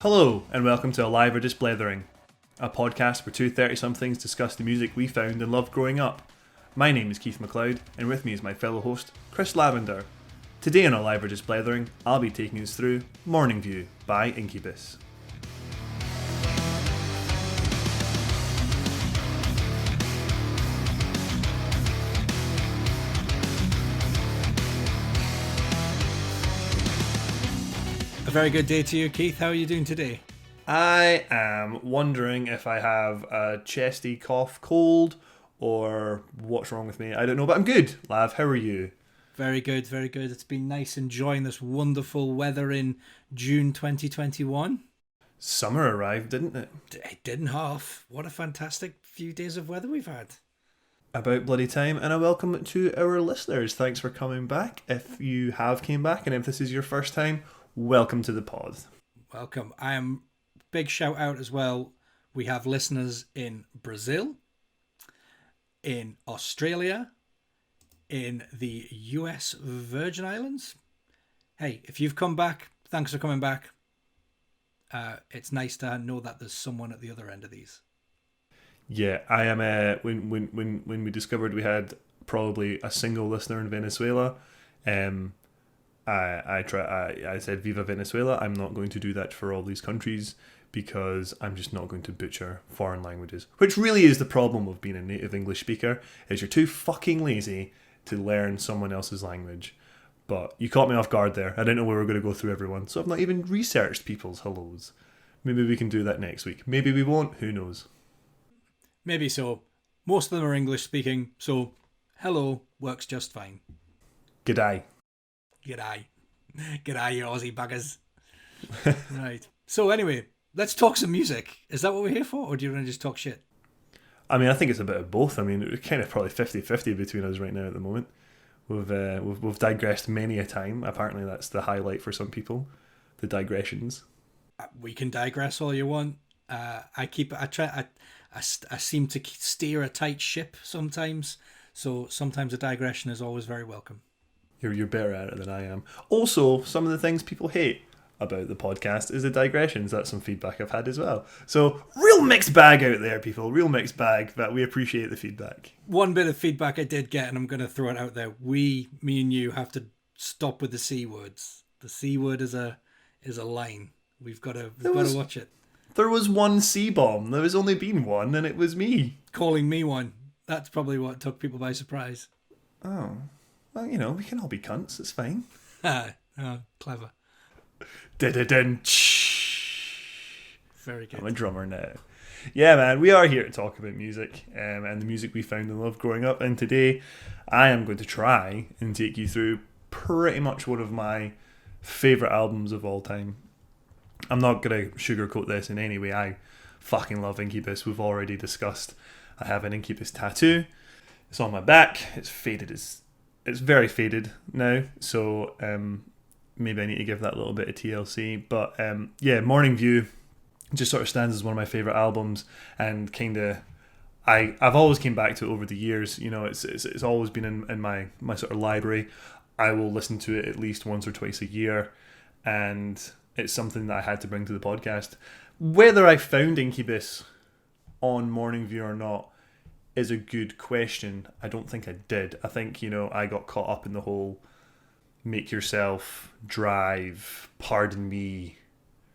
Hello, and welcome to Alive or Just Blethering, a podcast where two 30-somethings discuss the music we found and loved growing up. My name is Keith McLeod, and with me is my fellow host, Chris Lavender. Today on Alive or Just Blethering, I'll be taking us through Morning View by Incubus. Very good day to you, Keith. How are you doing today? I am wondering if I have a chesty cough cold or what's wrong with me. I don't know, but I'm good. Lav, how are you? Very good, very good. It's been nice enjoying this wonderful weather in June 2021. Summer arrived, didn't it? It didn't half. What a fantastic few days of weather we've had. About bloody time, and a welcome to our listeners. Thanks for coming back. If you have came back, and if this is your first time, welcome to the pod. Welcome. I am big shout out as well. We have listeners in Brazil, in Australia, in the US Virgin Islands. Hey, if you've come back, thanks for coming back. It's nice to know that there's someone at the other end of these. Yeah, I am. When we discovered we had probably a single listener in Venezuela, I said Viva Venezuela. I'm not going to do that for all these countries because I'm just not going to butcher foreign languages, which really is the problem of being a native English speaker, is you're too fucking lazy to learn someone else's language. But you caught me off guard there. I didn't know we were going to go through everyone, so I've not even researched people's hellos. Maybe we can do that next week. Maybe we won't. Who knows? Maybe so. Most of them are English speaking, so hello works just fine. G'day. G'day. G'day, you Aussie buggers. Right. So anyway, let's talk some music. Is that what we're here for, or do you want to just talk shit? I mean, I think it's a bit of both. I mean, we're kind of probably 50-50 between us right now at the moment. We've digressed many a time. Apparently that's the highlight for some people, the digressions. We can digress all you want. I seem to steer a tight ship sometimes, so sometimes a digression is always very welcome. You're better at it than I am. Also, some of the things people hate about the podcast is the digressions. That's some feedback I've had as well. So, real mixed bag out there, people. Real mixed bag, but we appreciate the feedback. One bit of feedback I did get, and I'm going to throw it out there. Me and you have to stop with the C words. The C word is a line. We've got to watch it. There was one C-bomb. There has only been one, and it was me. Calling me one. That's probably what took people by surprise. Oh. Well, you know, we can all be cunts. It's fine. Clever. Very good. I'm a drummer now. Yeah, man, we are here to talk about music and the music we found and loved growing up. And today, I am going to try and take you through pretty much one of my favourite albums of all time. I'm not going to sugarcoat this in any way. I fucking love Incubus. We've already discussed. I have an Incubus tattoo. It's on my back. It's faded. It's very faded now. So maybe I need to give that a little bit of TLC. But yeah, Morning View just sort of stands as one of my favourite albums, and kind of I've always came back to it over the years. You know, it's always been in my sort of library. I will listen to it at least once or twice a year, and it's something that I had to bring to the podcast. Whether I found Incubus on Morning View or not is a good question. I don't think I did. I think, you know, I got caught up in the whole make yourself drive, pardon me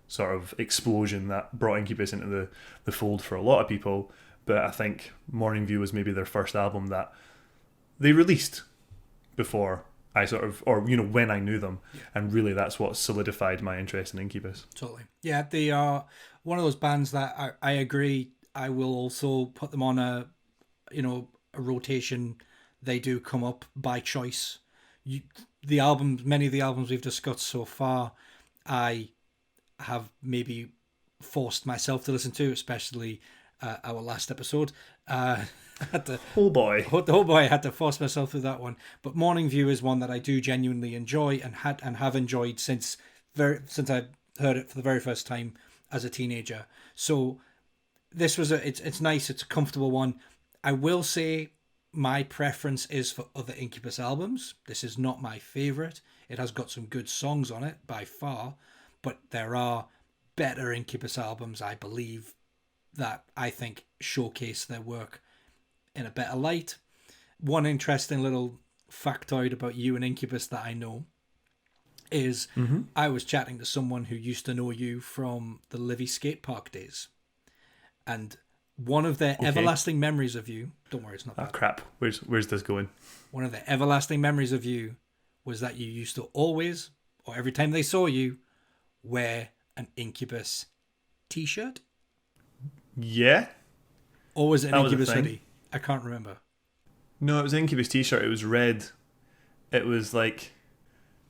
sort of explosion that brought Incubus into the fold for a lot of people. But I think Morning View was maybe their first album that they released before I sort of, or, you know, when I knew them. Yeah. And really that's what solidified my interest in Incubus. Totally. Yeah, they are one of those bands that I agree. I will also put them on a rotation. They do come up by choice. Many of the albums we've discussed so far, I have maybe forced myself to listen to, especially our last episode. The whole boy, I had to force myself through that one. But Morning View is one that I do genuinely enjoy and have enjoyed since I heard it for the very first time as a teenager. So this was it's nice. It's a comfortable one. I will say my preference is for other Incubus albums. This is not my favourite. It has got some good songs on it by far, but there are better Incubus albums, I believe, that I think showcase their work in a better light. One interesting little factoid about you and Incubus that I know is I was chatting to someone who used to know you from the Livy skate park days. And one of their everlasting memories of you, don't worry, it's not bad. Oh, crap. Where's this going? One of their everlasting memories of you was that you used to always, or every time they saw you, wear an Incubus t-shirt. Yeah. Or was it an That was a Incubus thing. hoodie? I can't remember. No, it was an Incubus t-shirt. It was red. It was like,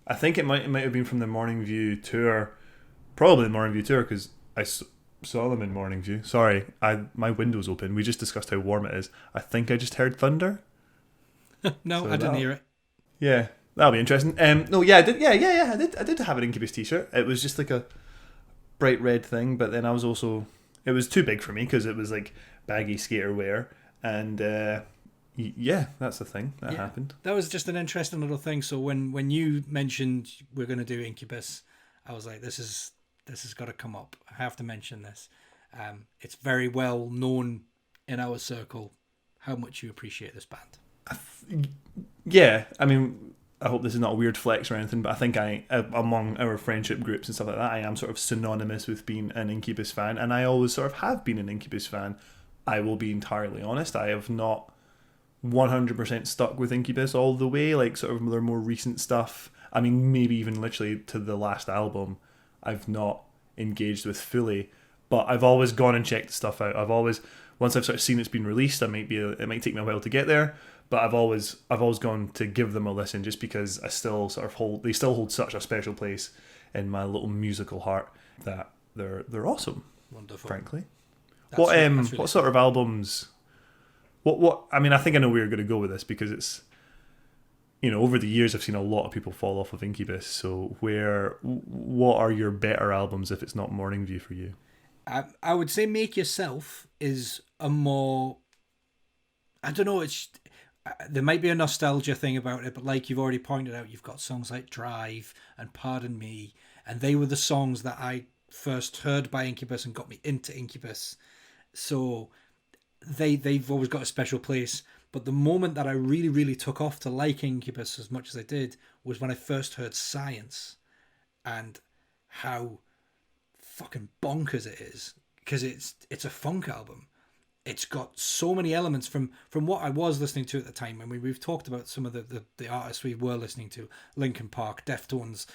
I think it might have been from the Morning View tour. Probably the Morning View tour, because I saw them in Morning View. Sorry, my window's open. We just discussed how warm it is. I think I just heard thunder. No, So I didn't hear it. Yeah, that'll be interesting. No, yeah, I did. Yeah, I did have an Incubus t-shirt. It was just like a bright red thing, but then I was also, it was too big for me because it was like baggy skater wear, and yeah, that's the thing that happened. That was just an interesting little thing. So when you mentioned we're going to do Incubus, I was like, this has got to come up. I have to mention this. It's very well known in our circle how much you appreciate this band. Yeah, I mean, I hope this is not a weird flex or anything, but I think among our friendship groups and stuff like that, I am sort of synonymous with being an Incubus fan, and I always sort of have been an Incubus fan. I will be entirely honest, I have not 100% stuck with Incubus all the way, like sort of their more recent stuff. I mean, maybe even literally to the last album, I've not engaged with fully, but I've always gone and checked the stuff out. I've always, once I've sort of seen it's been released, it might take me a while to get there, but I've always gone to give them a listen, just because I still sort of they still hold such a special place in my little musical heart that they're awesome. Wonderful. Frankly. That's really What sort of albums? What I mean, I think I know where you're going to go with this, because it's, you know, over the years I've seen a lot of people fall off of Incubus. So what are your better albums if it's not Morning View for you? I would say Make Yourself is a more, I don't know, it's there might be a nostalgia thing about it, but like you've already pointed out, you've got songs like Drive and Pardon Me, and they were the songs that I first heard by Incubus and got me into Incubus. So they've always got a special place. But the moment that I really, really took off to like Incubus as much as I did was when I first heard Science, and how fucking bonkers it is, because it's a funk album. It's got so many elements from what I was listening to at the time. I mean, we've talked about some of the artists we were listening to: Linkin Park, Deftones,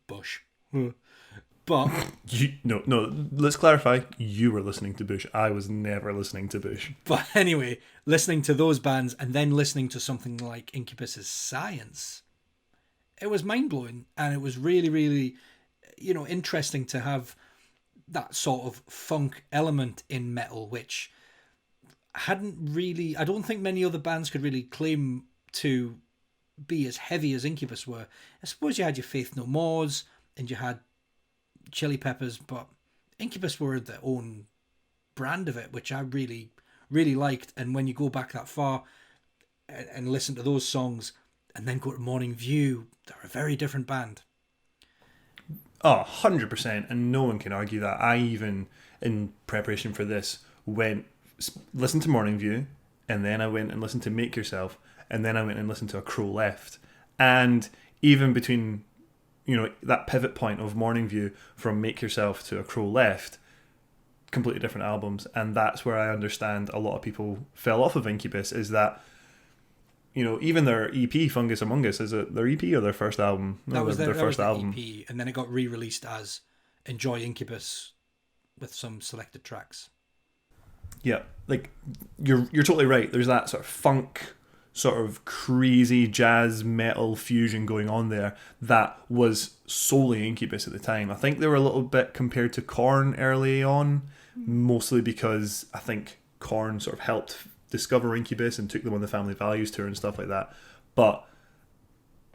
Bush. But no, let's clarify. You were listening to Bush. I was never listening to Bush. But anyway, listening to those bands and then listening to something like Incubus's Science, it was mind-blowing, and it was really, really, interesting to have that sort of funk element in metal, which I don't think many other bands could really claim to be as heavy as Incubus were. I suppose you had your Faith No Mores and you had Chili Peppers, but Incubus were their own brand of it, which I really, really liked. And when you go back that far and listen to those songs and then go to Morning View, they're a very different band. Oh, 100%, and no one can argue that. I even, in preparation for this, listened to Morning View, and then I went and listened to Make Yourself, and then I went and listened to A Crow Left. And even between, that pivot point of Morning View from Make Yourself to A Crow Left, completely different albums, and that's where I understand a lot of people fell off of Incubus, is that, even their EP, Fungus Among Us, is it their EP or their first album? No, that was their first album. EP, and then it got re-released as Enjoy Incubus with some selected tracks. Yeah, like you're totally right. There's that sort of funk, sort of crazy jazz metal fusion going on there that was solely Incubus at the time. I think they were a little bit compared to Korn early on, mostly because I think Korn sort of helped discover Incubus and took them on the Family Values tour and stuff like that. But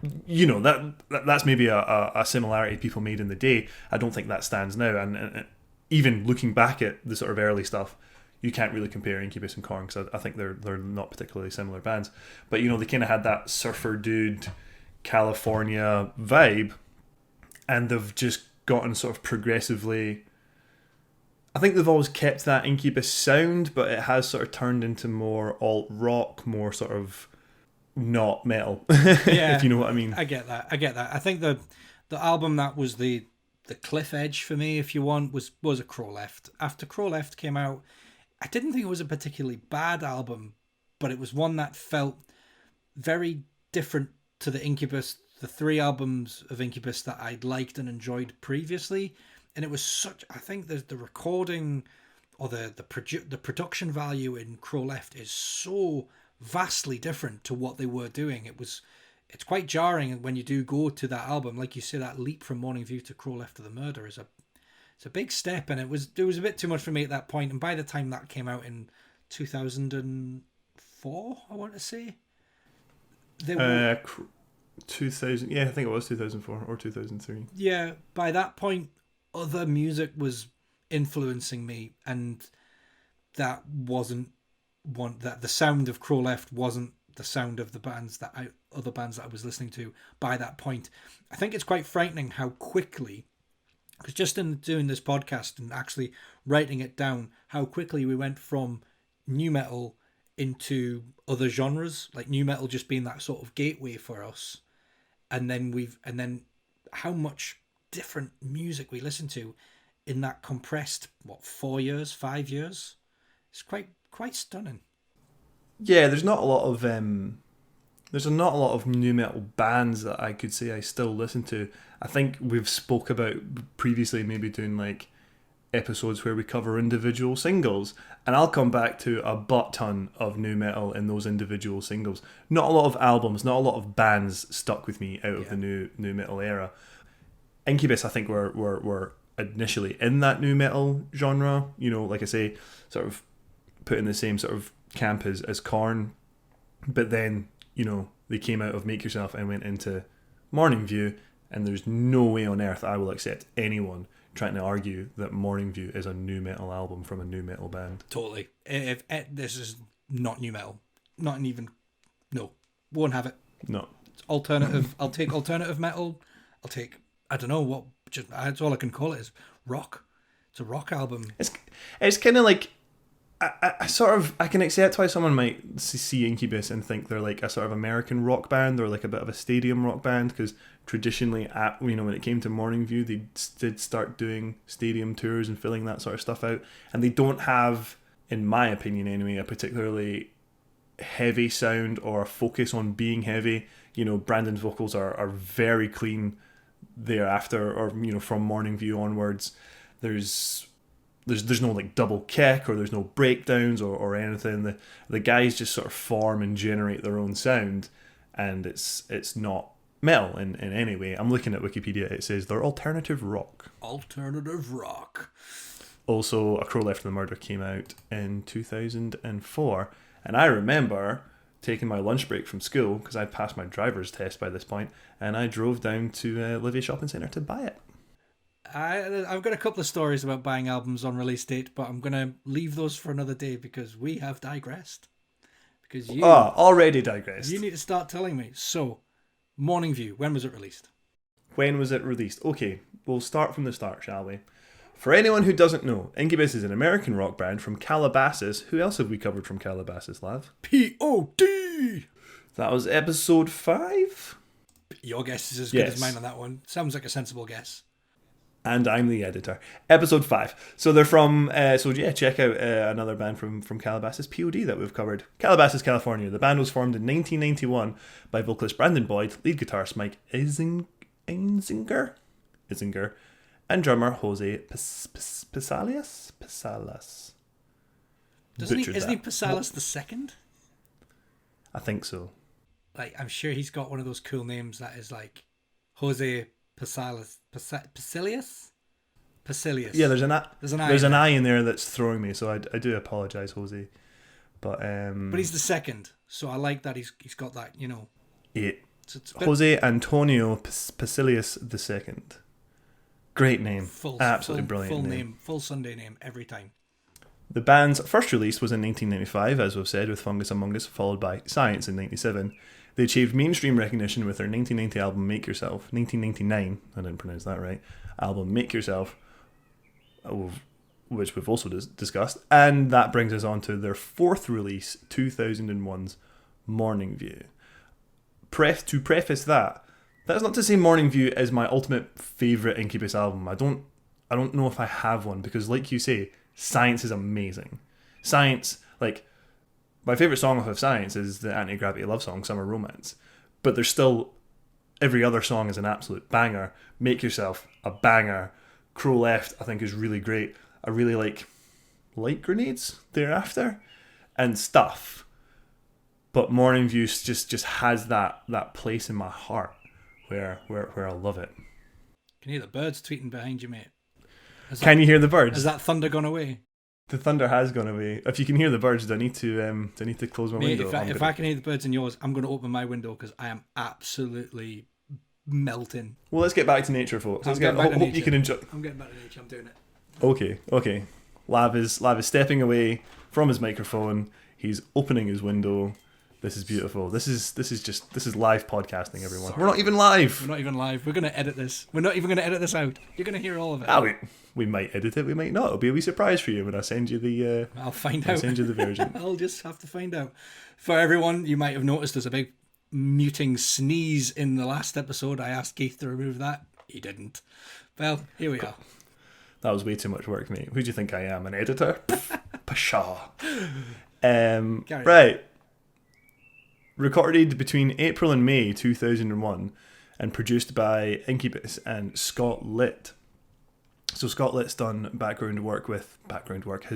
that's maybe a similarity people made in the day. I don't think that stands now, and even looking back at the sort of early stuff, you can't really compare Incubus and Korn, because I think they're not particularly similar bands. But they kind of had that surfer dude California vibe, and they've just gotten sort of progressively. I think they've always kept that Incubus sound, but it has sort of turned into more alt rock, more sort of not metal. Yeah, if you know what I mean. I get that. I think the album that was the cliff edge for me, if you want, was a Crow Left. After Crow Left came out, I didn't think it was a particularly bad album, but it was one that felt very different to the Incubus, the 3 albums of Incubus that I'd liked and enjoyed previously. And it was such, I think the recording or the production value in Crow Left is so vastly different to what they were doing. It's quite jarring when you do go to that album. Like you say, that leap from Morning View to Crow Left to the Murder it's a big step, and it was a bit too much for me at that point. And by the time that came out in 2004, I want to say, 2000, yeah, I think it was 2004 or 2003. Yeah, by that point, other music was influencing me, and that wasn't that the sound of Crow Left wasn't the sound of the other bands that I was listening to by that point. I think it's quite frightening how quickly, because just in doing this podcast and actually writing it down, how quickly we went from nu metal into other genres, like nu metal just being that sort of gateway for us, and then how much different music we listen to in that compressed 5 years. It's quite stunning. Yeah, there's not a lot of nu metal bands that I could say I still listen to. I think we've spoke about previously maybe doing like episodes where we cover individual singles, and I'll come back to a butt ton of nu metal in those individual singles. Not a lot of albums, not a lot of bands stuck with me out of the nu metal era. Incubus, I think, were initially in that nu metal genre. You know, like I say, sort of put in the same sort of camp as Korn, but then, you know, they came out of Make Yourself and went into Morning View, and there's no way on earth I will accept anyone trying to argue that Morning View is a nu metal album from a nu metal band. Totally. If this is not nu metal, not even, no, won't have it. No. It's alternative. I'll take alternative metal. I'll take, I don't know what, just that's all I can call it, is rock. It's a rock album. It's kind of like, I can accept why someone might see Incubus and think they're like a sort of American rock band or like a bit of a stadium rock band, because traditionally, when it came to Morning View, they did start doing stadium tours and filling that sort of stuff out, and they don't have, in my opinion anyway, a particularly heavy sound or a focus on being heavy. You know, Brandon's vocals are very clean thereafter, or from Morning View onwards. There's no like double kick, or there's no breakdowns or anything. The guys just sort of form and generate their own sound, and it's not metal in any way. I'm looking at Wikipedia. It says they're alternative rock. Alternative rock. Also, A Crow Left and the Murder came out in 2004, and I remember taking my lunch break from school, because I'd passed my driver's test by this point, and I drove down to Olivier Shopping Centre to buy it. I've got a couple of stories about buying albums on release date, but I'm going to leave those for another day because we have digressed. Because you already digressed. You need to start telling me. So, Morning View, when was it released? When was it released? Okay, we'll start from the start, shall we? For anyone who doesn't know, Incubus is an American rock band from Calabasas. Who else have we covered from Calabasas, Lav? P.O.D. That was episode 5? Your guess is as good as mine on that one. Sounds like a sensible guess. And I'm the editor. Episode 5. So they're from, check out another band from Calabasas, P.O.D, that we've covered. Calabasas, California. The band was formed in 1991 by vocalist Brandon Boyd, lead guitarist Mike Isinger, and drummer Jose Pisalas. Isn't he Pisalas the second? I think so. Like, I'm sure he's got one of those cool names that is like Jose Pisalas. Pasilius? Yeah, there's an I in there that's throwing me, so I do apologise, Jose. But he's the second, so I like that he's got that, Yeah. Jose Antonio Pasilius the second. Great name. Absolutely brilliant full name. Full Sunday name every time. The band's first release was in 1995, as we've said, with Fungus Among Us, followed by Science in 1997. They achieved mainstream recognition with their 1990 album Make Yourself, 1999, I didn't pronounce that right, album Make Yourself, which we've also discussed. And that brings us on to their fourth release, 2001's Morning View. To preface that's not to say Morning View is my ultimate favourite Incubus album. I don't know if I have one, because like you say, Science is amazing. Science, like, my favourite song off of Science is the Anti-Gravity love song, Summer Romance. But there's still, every other song is an absolute banger. Make Yourself, a banger. Crow Left, I think, is really great. I really like Light Grenades thereafter and Stuff. But Morning View just has that place in my heart where I love it. Can you hear the birds tweeting behind you, mate? Can you hear the birds? Has that thunder gone away? The thunder has gone away. If you can hear the birds, do I need to close my window? If I can hear the birds in yours, I'm going to open my window because I am absolutely melting. Well, let's get back to nature, folks. Hope you can enjoy. I'm getting back to nature. I'm doing it. Okay. Lav is stepping away from his microphone. He's opening his window. This is beautiful. This is live podcasting, everyone. Sorry. We're not even live. We're going to edit this. We're not even going to edit this out. You're going to hear all of it. We might edit it. We might not. It'll be a wee surprise for you when I send you the. I'll find out. I'll send you the version. I'll just have to find out. For everyone, you might have noticed there's a big muting sneeze in the last episode. I asked Keith to remove that. He didn't. Well, here we are. That was way too much work, mate. Who do you think I am? An editor? Pshaw. Right. Recorded between April and May 2001 and produced by Incubus and Scott Litt. So Scott Litt's done has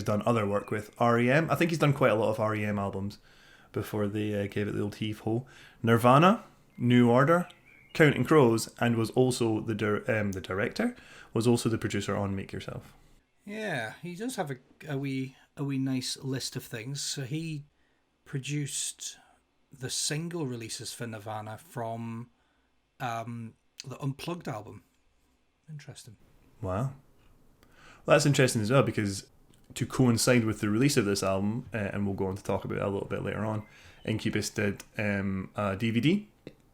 done other work with REM. I think he's done quite a lot of REM albums before they gave it the old heave-ho. Nirvana, New Order, Counting Crows, and was also the director, was also the producer on Make Yourself. Yeah, he does have a wee nice list of things. So he produced the single releases for Nirvana from the Unplugged album. Interesting. Wow. Well, that's interesting as well, because to coincide with the release of this album, and we'll go on to talk about it a little bit later on, Incubus did a DVD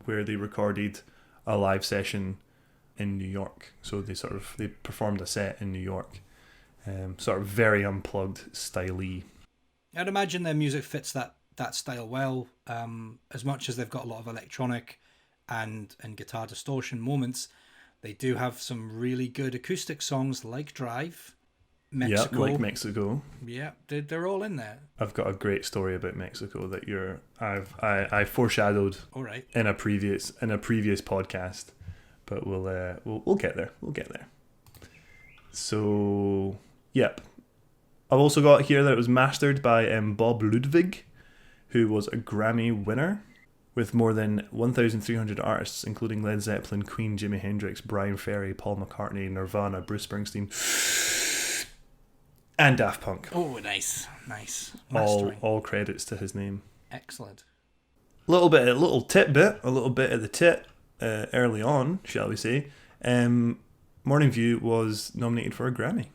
where they recorded a live session in New York. So they performed a set in New York. Sort of very unplugged, style-y. I'd imagine their music fits that style well, as much as they've got a lot of electronic and guitar distortion moments. They do have some really good acoustic songs like Drive, Mexico. Yeah, like Mexico. Yeah, they're all in there. I've got a great story about Mexico that I foreshadowed all right. in a previous podcast, but we'll get there. We'll get there. So, yep. I've also got here that it was mastered by Bob Ludwig, who was a Grammy winner with more than 1,300 artists, including Led Zeppelin, Queen, Jimi Hendrix, Brian Ferry, Paul McCartney, Nirvana, Bruce Springsteen, and Daft Punk. Oh, nice. All credits to his name. Excellent. A little bit of the tit early on, shall we say. Morning View was nominated for a Grammy.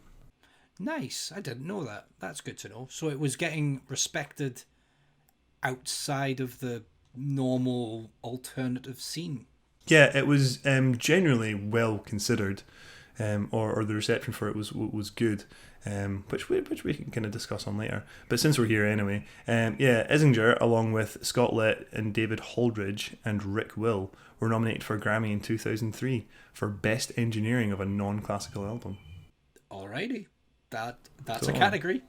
Nice. I didn't know that. That's good to know. So it was getting respected outside of the normal alternative scene. Yeah, it was genuinely well considered, or the reception for it was good, which we can kind of discuss on later. But since we're here anyway, Isinger, along with Scott Litt and David Holdridge and Rick Will, were nominated for a Grammy in 2003 for Best Engineering of a Non-Classical Album. Alrighty, that's a category.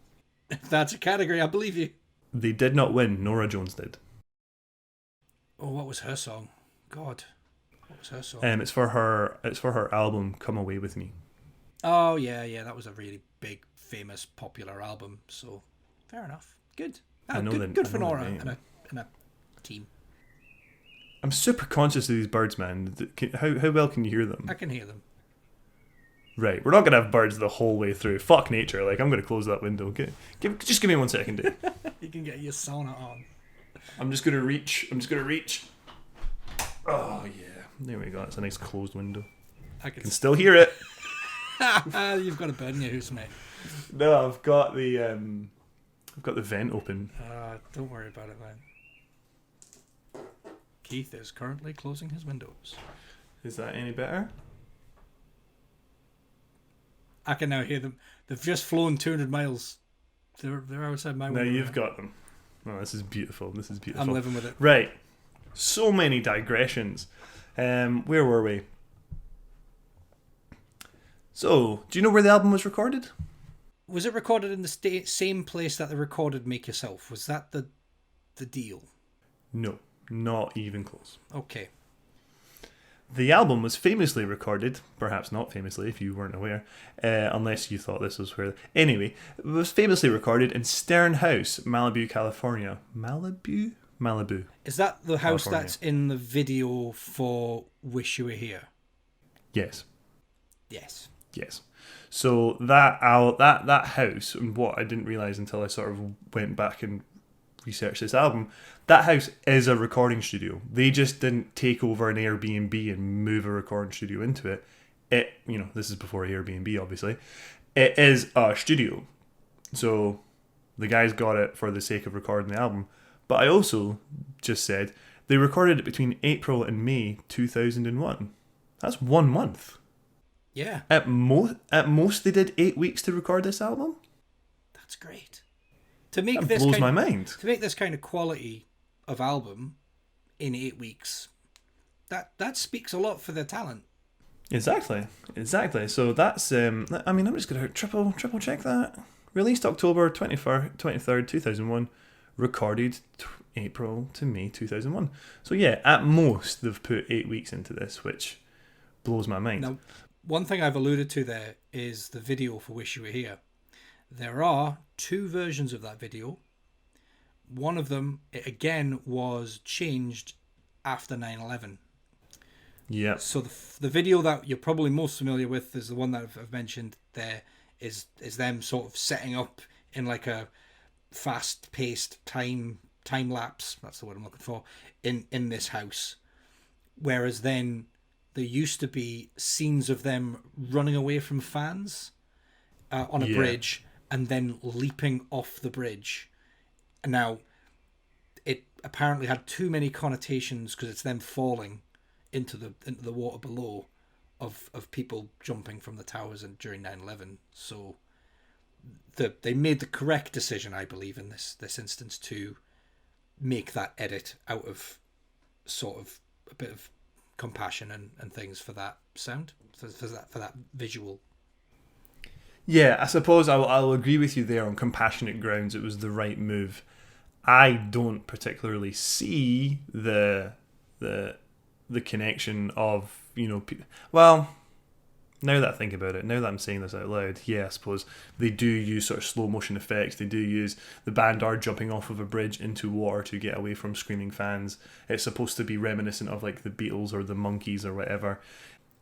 That's a category, I believe you. They did not win. Norah Jones did. Oh, what was her song? God, what was her song? It's for her album "Come Away with Me." Oh yeah, that was a really big, famous, popular album. So fair enough. Good. Good for Norah and a team. I'm super conscious of these birds, man. How well can you hear them? I can hear them. Right, we're not gonna have birds the whole way through. Fuck nature. Like, I'm gonna close that window. Just give me 1 second, dude. You can get your sauna on. I'm just gonna reach. Oh yeah, there we go. It's a nice closed window. I can still hear it. You've got a bird in your house, mate. No, I've got the vent open. Don't worry about it, man. Keith is currently closing his windows. Is that any better? I can now hear them. They've just flown 200 miles. They're outside my window. Now you've got them. Oh, this is beautiful. This is beautiful. I'm living with it. Right. So many digressions. Where were we? So, do you know where the album was recorded? Was it recorded in the same place that they recorded Make Yourself? Was that the deal? No, not even close. Okay. The album was famously recorded, perhaps not famously if you weren't aware, unless you thought this was where... Anyway, it was famously recorded in Stern House, Malibu, California. Malibu. Is that the house California. that's in the video for Wish You Were Here? Yes. Yes. Yes. So that house, and what I didn't realise until I sort of went back and researched this album, that house is a recording studio. They just didn't take over an Airbnb and move a recording studio into it. This is before Airbnb, obviously. It is a studio. So the guys got it for the sake of recording the album. But I also just said they recorded it between April and May 2001. That's 1 month. Yeah. At most, they did 8 weeks to record this album. That's great. To make That this blows my mind. To make this kind of quality of album in 8 weeks, that speaks a lot for their talent. Exactly. So that's I'm just gonna triple check that. Released October 23rd, 2001. Recorded April to May 2001. So yeah, at most they've put 8 weeks into this, which blows my mind. Now, one thing I've alluded to there is the video for Wish You Were Here. There are 2 versions of that video. One of them, again, was changed after 9/11. Yeah. So the video that you're probably most familiar with is the one that I've mentioned there, is them sort of setting up in like a fast-paced time lapse. That's the word I'm looking for, in this house. Whereas then there used to be scenes of them running away from fans on a bridge and then leaping off the bridge. And now, it apparently had too many connotations because it's them falling into the water below of people jumping from the towers and during 9/11. So they made the correct decision, I believe, in this instance, to make that edit out of sort of a bit of compassion and things for that sound, for that visual. Yeah, I suppose I'll agree with you there on compassionate grounds. It was the right move. I don't particularly see the connection of, well, now that I think about it, now that I'm saying this out loud, yeah, I suppose they do use sort of slow motion effects. They do use the band are jumping off of a bridge into water to get away from screaming fans. It's supposed to be reminiscent of like the Beatles or the Monkees or whatever.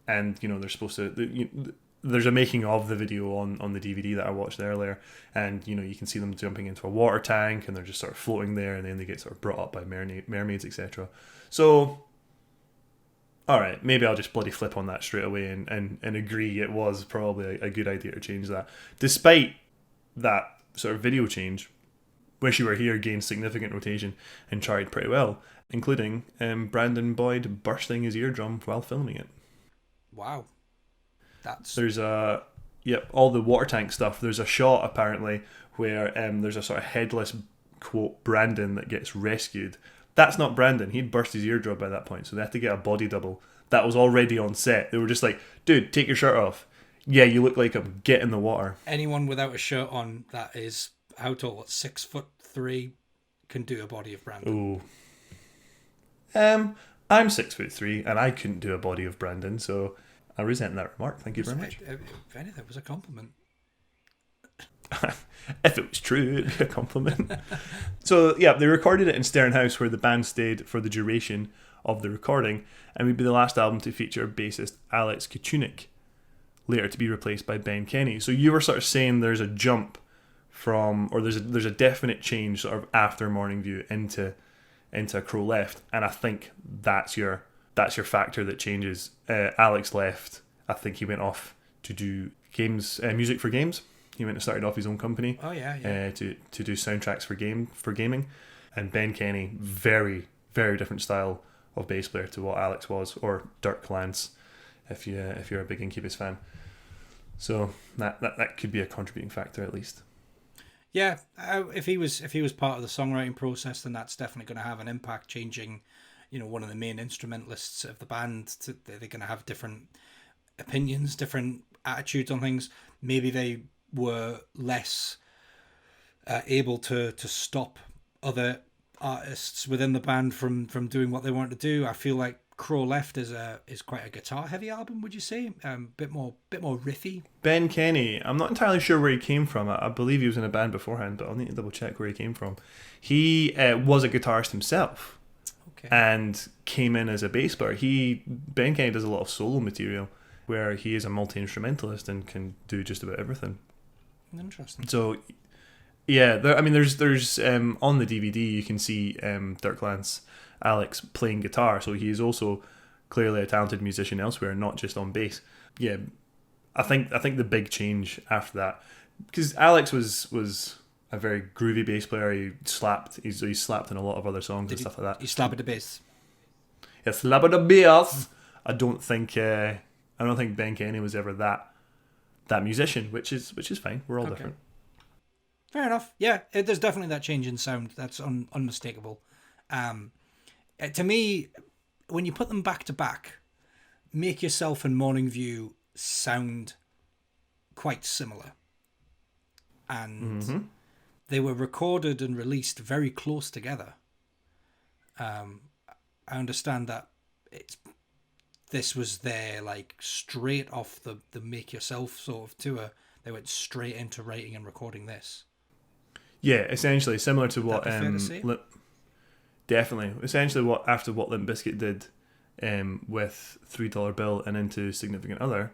And, they're supposed to... There's a making of the video on the DVD that I watched earlier, and you can see them jumping into a water tank and they're just sort of floating there, and then they get sort of brought up by mermaids, etc. So, alright, maybe I'll just bloody flip on that straight away and agree it was probably a good idea to change that. Despite that sort of video change, Wish You Were Here gained significant rotation and charted pretty well, including Brandon Boyd bursting his eardrum while filming it. Wow. There's all the water tank stuff. There's a shot apparently where there's a sort of headless quote Brandon that gets rescued. That's not Brandon. He'd burst his eardrum by that point, so they had to get a body double that was already on set. They were just like, dude, take your shirt off. Yeah, you look like him. Get in the water. Anyone without a shirt on that is how tall? What, 6'3" can do a body of Brandon. I'm 6'3" and I couldn't do a body of Brandon, so I resent that remark. Thank you very much. If anything, it was a compliment. If it was true, it'd be a compliment. So, yeah, they recorded it in Stern House, where the band stayed for the duration of the recording, and would be the last album to feature bassist Alex Kuchunik, later to be replaced by Ben Kenny. So you were sort of saying there's a jump from, or there's a definite change sort of after Morning View into Crow Left, and I think that's your factor that changes. Alex left. I think he went off to do music for games. He went and started off his own company. Oh yeah. To do soundtracks for gaming. And Ben Kenny, very very different style of bass player to what Alex was, or Dirk Lance, if you're a big Incubus fan. So that could be a contributing factor at least. Yeah, if he was part of the songwriting process, then that's definitely going to have an impact, changing, one of the main instrumentalists of the band. They're going to have different opinions, different attitudes on things. Maybe they were less able to stop other artists within the band from doing what they wanted to do. I feel like Crow Left is quite a guitar heavy album. Would you say? Bit more riffy. Ben Kenny, I'm not entirely sure where he came from. I believe he was in a band beforehand, but I'll need to double check where he came from. He was a guitarist himself, okay, and came in as a bass player. Ben Kenny does a lot of solo material where he is a multi-instrumentalist and can do just about everything. Interesting. So yeah, there's on the DVD you can see Dirk Lance, Alex playing guitar, so he is also clearly a talented musician elsewhere, not just on bass. Yeah, I think the big change after that, because Alex was a very groovy bass player. He slapped. He slapped in a lot of other songs and stuff like that. He slapped the bass. Yeah, slapped the bass. I don't think Ben Kenny was ever that musician, which is fine. We're all different. Fair enough. Yeah, there's definitely that change in sound. That's unmistakable. To me, when you put them back to back, Make Yourself and Morning View sound quite similar. And they were recorded and released very close together. I understand that this was their straight off the Make Yourself sort of tour. They went straight into writing and recording this. Yeah, essentially similar to what definitely essentially what Limp Bizkit did with $3 Bill and Into Significant Other,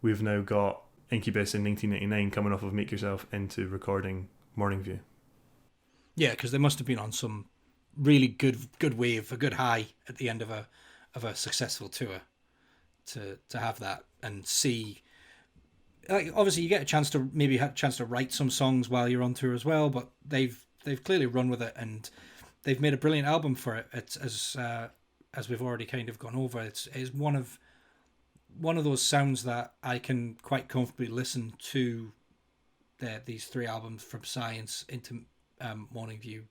we've now got Incubus in 1999 coming off of Make Yourself into recording Morning View. Yeah, because they must have been on some really good wave, a good high at the end of a successful tour to have that and see. Obviously, you get a chance to write some songs while you're on tour as well, but they've clearly run with it and they've made a brilliant album for it. It's as we've already kind of gone over. It's one of those sounds that I can quite comfortably listen to. These three albums from Science into Morning View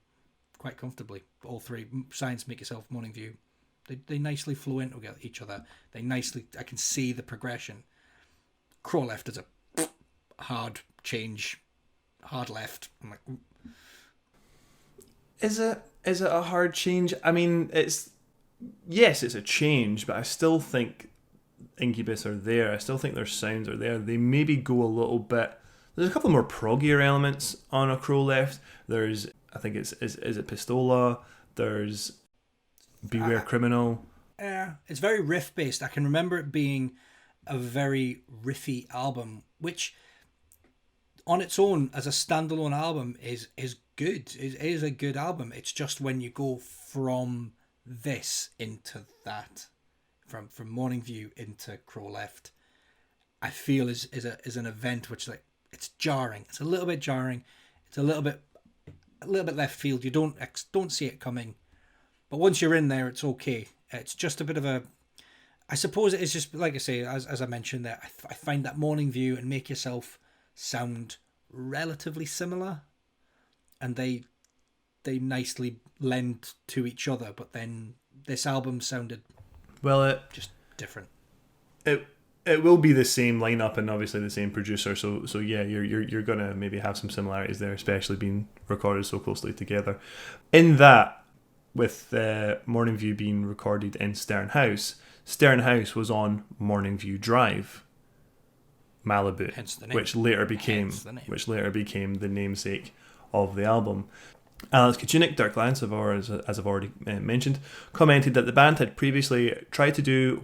quite comfortably. All three, Science, Make Yourself, Morning View, they nicely flow into each other. I can see the progression. Crow Left is a hard change, hard left. I'm like, ooh. Is it a hard change? I mean, it's a change, but I still think Incubus are there. I still think their sounds are there. They maybe go a little bit. There's a couple more proggier elements on A Crow Left. There's, I think is it Pistola? There's Beware Criminal. Yeah, it's very riff based. I can remember it being a very riffy album, which on its own as a standalone album is good. It is a good album. It's just when you go from this into that, from Morning View into Crow Left, I feel is an event which it's jarring. It's a little bit jarring. It's a little bit left field. You don't see it coming, but once you're in there, it's okay. It's just a bit of a. I suppose it is just like I say, as I mentioned there. I find that Morning View and Make Yourself sound relatively similar, and they nicely lend to each other. But then this album sounded just different. It will be the same lineup and obviously the same producer. So yeah, you're gonna maybe have some similarities there, especially being recorded so closely together. In that, with Morning View being recorded in Stern House was on Morning View Drive, Malibu, which later became the namesake of the album. Alex Kuchinik, Dirk Lance, as I've already mentioned, commented that the band had previously tried to do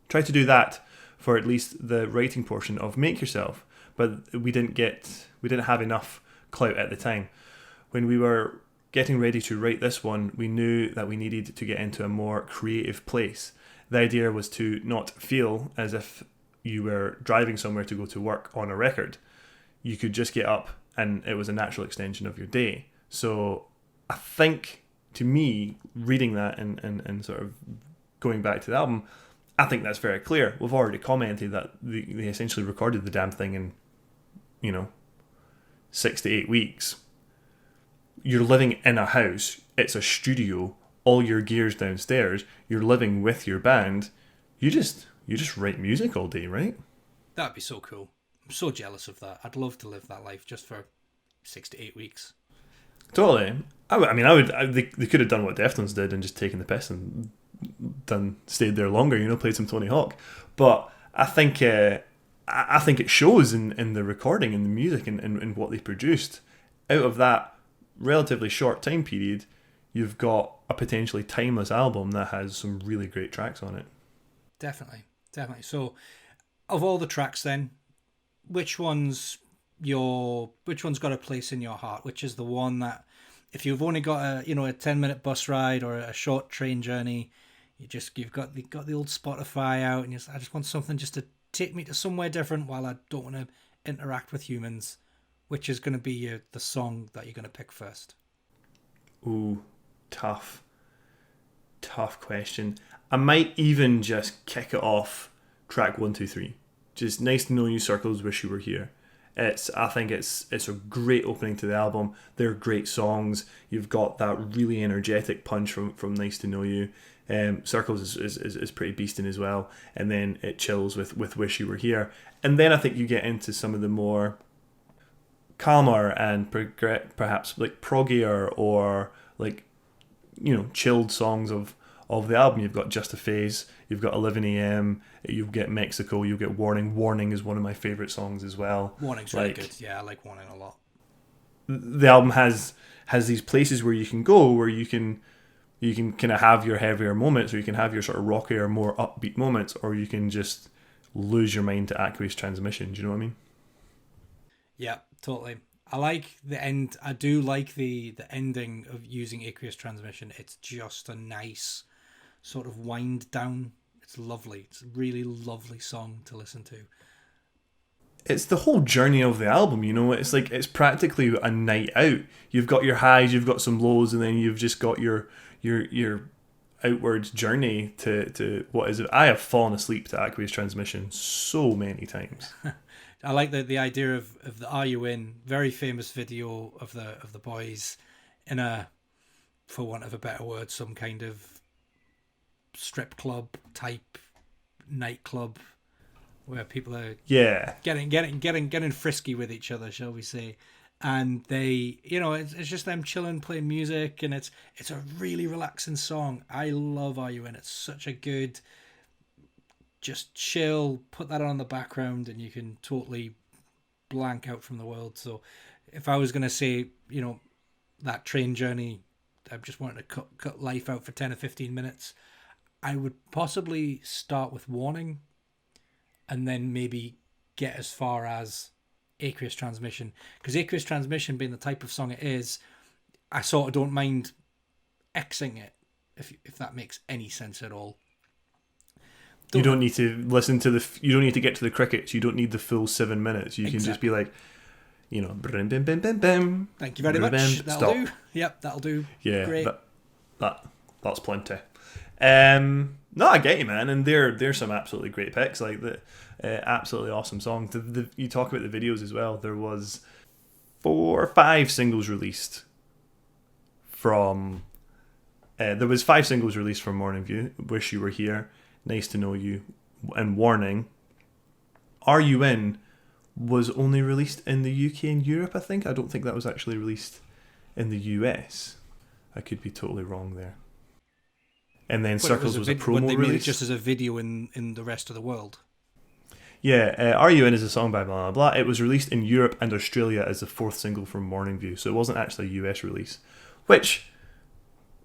that for at least the writing portion of Make Yourself, but we didn't have enough clout at the time. When we were getting ready to write this one, we knew that we needed to get into a more creative place. The idea was to not feel as if you were driving somewhere to go to work on a record. You could just get up and it was a natural extension of your day. So I think to me, reading that and sort of going back to the album, I think that's very clear. We've already commented that they essentially recorded the damn thing in, 6 to 8 weeks. You're living in a house. It's a studio. All your gear's downstairs. You're living with your band. You just write music all day, right? That'd be so cool. I'm so jealous of that. I'd love to live that life just for 6 to 8 weeks. Totally. They could have done what Deftones did and just taken the piss and stayed there longer. Played some Tony Hawk. But I think it shows in the recording and the music and what they produced. Out of that relatively short time period, you've got a potentially timeless album that has some really great tracks on it. Definitely. So, of all the tracks, then, which one's got a place in your heart? Which is the one that, if you've only got a 10-minute bus ride or a short train journey, you've got the old Spotify out, and I just want something just to take me to somewhere different while I don't want to interact with humans. Which is going to be the song that you're going to pick first? Ooh, tough question. I might even just kick it off track 1, 2, 3. Just Nice to Know You, Circles, Wish You Were Here. I think it's a great opening to the album. They're great songs. You've got that really energetic punch from Nice to Know You. Circles is pretty beasting as well. And then it chills with Wish You Were Here. And then I think you get into some of the more calmer and perhaps like proggier or like chilled songs of the album. You've got Just a Phase, you've got 11 AM, you get Mexico, you get Warning. Warning is one of my favourite songs as well. Warning's really good. Yeah, I like Warning a lot. The album has these places where you can go, where you can kind of have your heavier moments, or you can have your sort of rockier, more upbeat moments, or you can just lose your mind to Aqueous Transmission. Do you know what I mean? Yeah, totally. I like the end. I do like the ending of using Aqueous Transmission. It's just a nice sort of wind down. It's lovely. It's a really lovely song to listen to. It's the whole journey of the album, It's like it's practically a night out. You've got your highs, you've got some lows, and then you've just got your outwards journey to what is it? I have fallen asleep to Aqueous Transmission so many times. I like the idea of the Are You In? Very famous video of the boys in a, for want of a better word, some kind of strip club type nightclub where people are getting frisky with each other, shall we say? And they, it's just them chilling, playing music, and it's a really relaxing song. I love Are You In? It's such a good. Just chill, put that on the background, and you can totally blank out from the world. So if I was going to say, that train journey, I just wanted to cut life out for 10 or 15 minutes, I would possibly start with Warning and then maybe get as far as Aqueous Transmission. Because Aqueous Transmission being the type of song it is, I sort of don't mind Xing it, if that makes any sense at all. You don't need to listen to you don't need to get to the crickets. You don't need the full 7 minutes. You can just be like, bim, bim, bim, bim, bim. Thank you very much. That'll do. Yep, that'll do. Yeah, great. That's plenty. No, I get you, man. And they're some absolutely great picks. Like absolutely awesome song. You talk about the videos as well. There was 4 or 5 singles released from. There was 5 singles released from Morning View. Wish You Were Here, Nice to Know You, and Warning. Are You In was only released in the UK and Europe, I think. I don't think that was actually released in the US. I could be totally wrong there. And then Circles was a promo they release. made it just as a video in the rest of the world. Yeah, Are You In is a song by blah, blah, blah. It was released in Europe and Australia as the 4th single from Morning View, so it wasn't actually a US release. Which,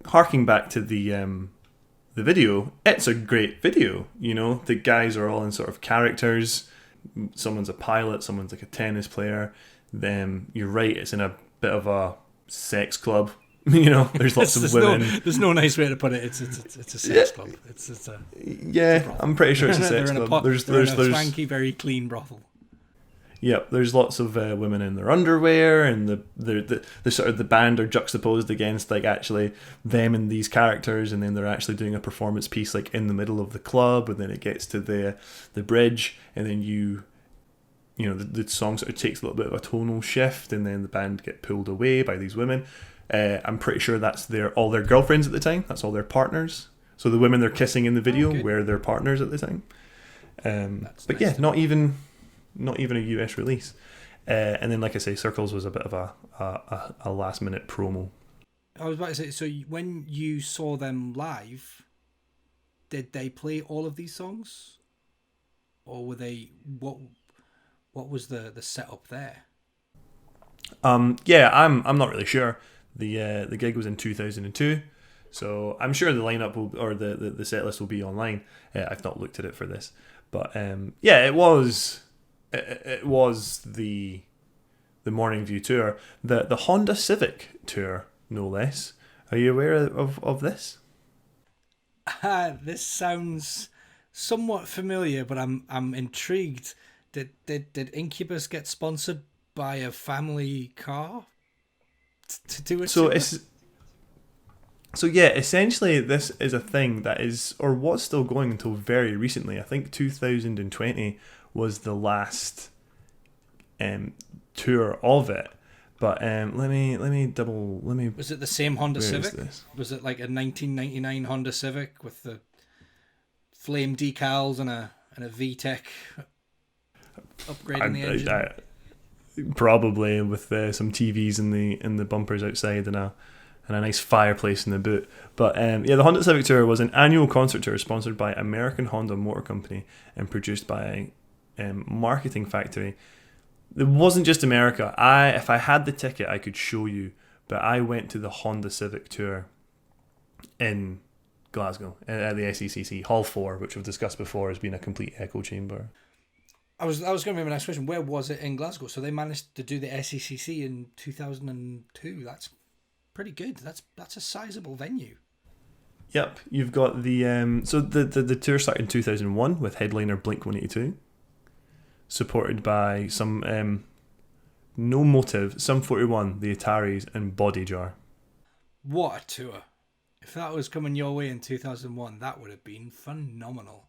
harking back to the video, it's a great video. The guys are all in sort of characters. Someone's a pilot, someone's like a tennis player. Then you're right, it's in a bit of a sex club. There's lots of women. There's no nice way to put it. It's a sex club. It's a I'm pretty sure it's a sex club. They're in a swanky, very clean brothel. Yep, there's lots of women in their underwear, and the sort of the band are juxtaposed against like actually them and these characters, and then they're actually doing a performance piece like in the middle of the club, and then it gets to the bridge, and then the song sort of takes a little bit of a tonal shift, and then the band get pulled away by these women. I'm pretty sure that's all their girlfriends at the time. That's all their partners. So the women they're kissing in the video were their partners at the time. But yeah, not even a US release. And then, like I say, Circles was a bit of a last minute promo. I was about to say, so when you saw them live, did they play all of these songs, or were they what was the setup there? Yeah, I'm not really sure. The gig was in 2002, so I'm sure the lineup the set list will be online. I've not looked at it for this, but yeah, it was the Morning View tour, the Honda Civic tour, no less. Are you aware of this? This sounds somewhat familiar, but I'm intrigued. Did Incubus get sponsored by a family car to do it? So yeah, essentially this is a thing that is, or was still going until very recently. I think 2020 was the last tour of it. But let me. Was it the same Honda Civic? Was it like a 1999 Honda Civic with the flame decals and a VTEC upgrade in the engine? Probably with some TVs in the bumpers outside and a nice fireplace in the boot. But yeah, the Honda Civic Tour was an annual concert tour sponsored by American Honda Motor Company and produced by Marketing Factory. It wasn't just America. If I had the ticket, I could show you. But I went to the Honda Civic Tour in Glasgow at the SECC Hall 4, which we've discussed before as being a complete echo chamber. I was going to be my next question. Where was it in Glasgow? So they managed to do the SECC in 2002. That's pretty good. That's a sizable venue. Yep, you've got the the tour started in 2001 with headliner Blink-182, supported by some No Motive, Sum 41, the Ataris, and Body Jar. What a tour! If that was coming your way in 2001, that would have been phenomenal.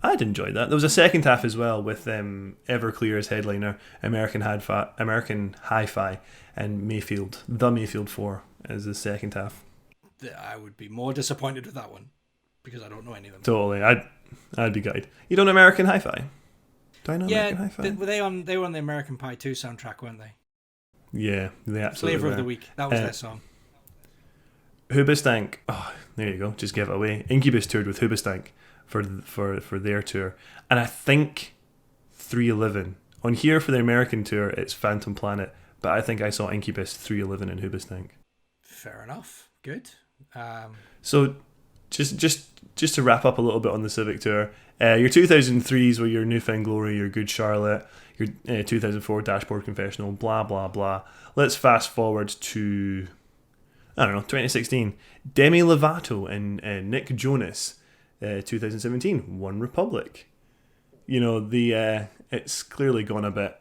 I'd enjoyed that. There was a second half as well with Everclear as headliner, American Hi-Fi, and Mayfield, the Mayfield 4 as the second half. I would be more disappointed with that one because I don't know any of them. Totally, I'd be gutted. You don't know American Hi-Fi? Do I know American Hi-Fi? They were on the American Pie 2 soundtrack, weren't they? Yeah, they absolutely Flavor were. of the Week. That was their song. Hoobastank. Oh, there you go. Just give it away. Incubus toured with Hoobastank for their tour, and I think 311 on here for the American tour. It's Phantom Planet, but I think I saw Incubus, 311, and Hoobastank. Fair enough. Good. So just to wrap up a little bit on the Civic tour, your 2003s were your Newfound Glory, your Good Charlotte, your 2004 Dashboard Confessional, blah blah blah. Let's fast forward to 2016. Demi Lovato and Nick Jonas. 2017, One Republic. You know, it's clearly gone a bit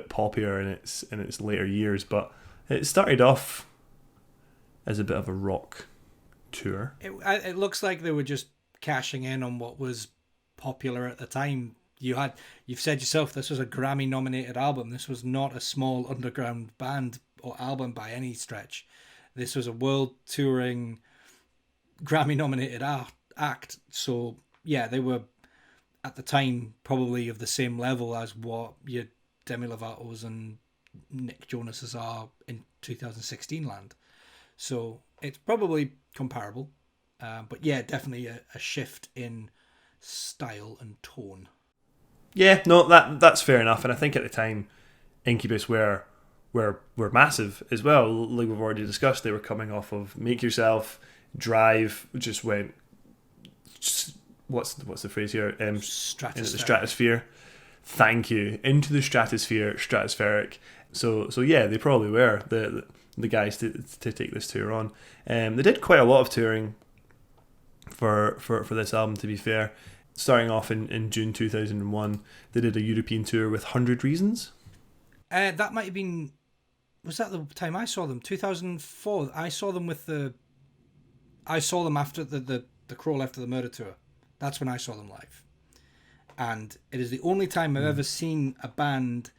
poppier in its later years, but it started off as a bit of a rock tour. It looks like they were just cashing in on what was popular at the time. You've said yourself, this was a Grammy nominated album. This was not a small underground band or album by any stretch. This was a world touring Grammy nominated act. So yeah, they were at the time probably of the same level as what your Demi Lovato's and Nick Jonas's are in 2016 land. So it's probably comparable, but yeah, definitely a shift in style and tone. Yeah, no, that's fair enough. And I think at the time Incubus were massive as well. Like we've already discussed, they were coming off of Make Yourself, Drive, which just went, what's the phrase here? Stratospheric. Into the stratosphere. Thank you. Into the stratosphere, stratospheric. So yeah, they probably were the guys to take this tour on. They did quite a lot of touring for this album, to be fair. starting off in June 2001, they did a European tour with 100 Reasons. That might have been. Was that the time I saw them? 2004. I saw them after the Crawl After the Murder tour. That's when I saw them live. And it is the only time I've ever seen a band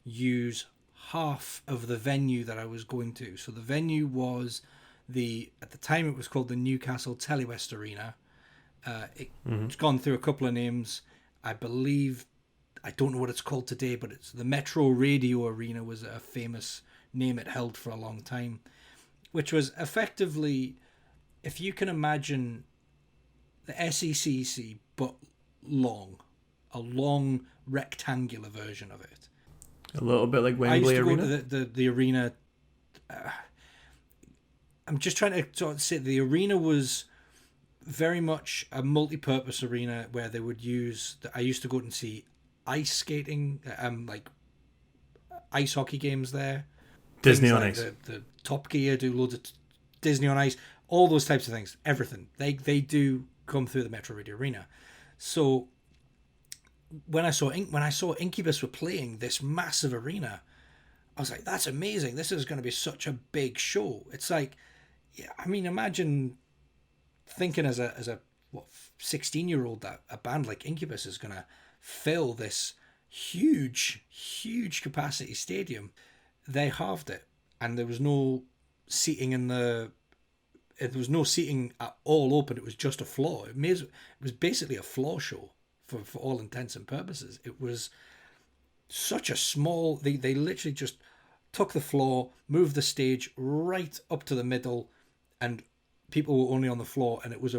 use half of the venue that I was going to. So the venue was at the time it was called the Newcastle Telewest Arena. It's gone through a couple of names. I believe, I don't know what it's called today, but it's the Metro Radio Arena was a famous name it held for a long time, which was effectively, if you can imagine the SECC, but a long rectangular version of it. A little bit like Wembley Arena. I used to go to the arena. I'm just trying to sort of say the arena was very much a multi-purpose arena where they would use. I used to go and see ice skating, like ice hockey games there. Disney on like Ice. The Top Gear do loads of Disney on Ice. All those types of things. Everything they do come through the Metro Radio Arena. So when I saw Incubus were playing this massive arena, I was like, that's amazing. This is going to be such a big show. It's like, yeah, I mean, imagine thinking as a 16-year-old that a band like Incubus is going to fill this huge capacity stadium. They halved it, and there was no seating there was no seating at all open. It was just a floor. It was basically a floor show for all intents and purposes. It was such a small. They literally just took the floor, moved the stage right up to the middle, and people were only on the floor. And it was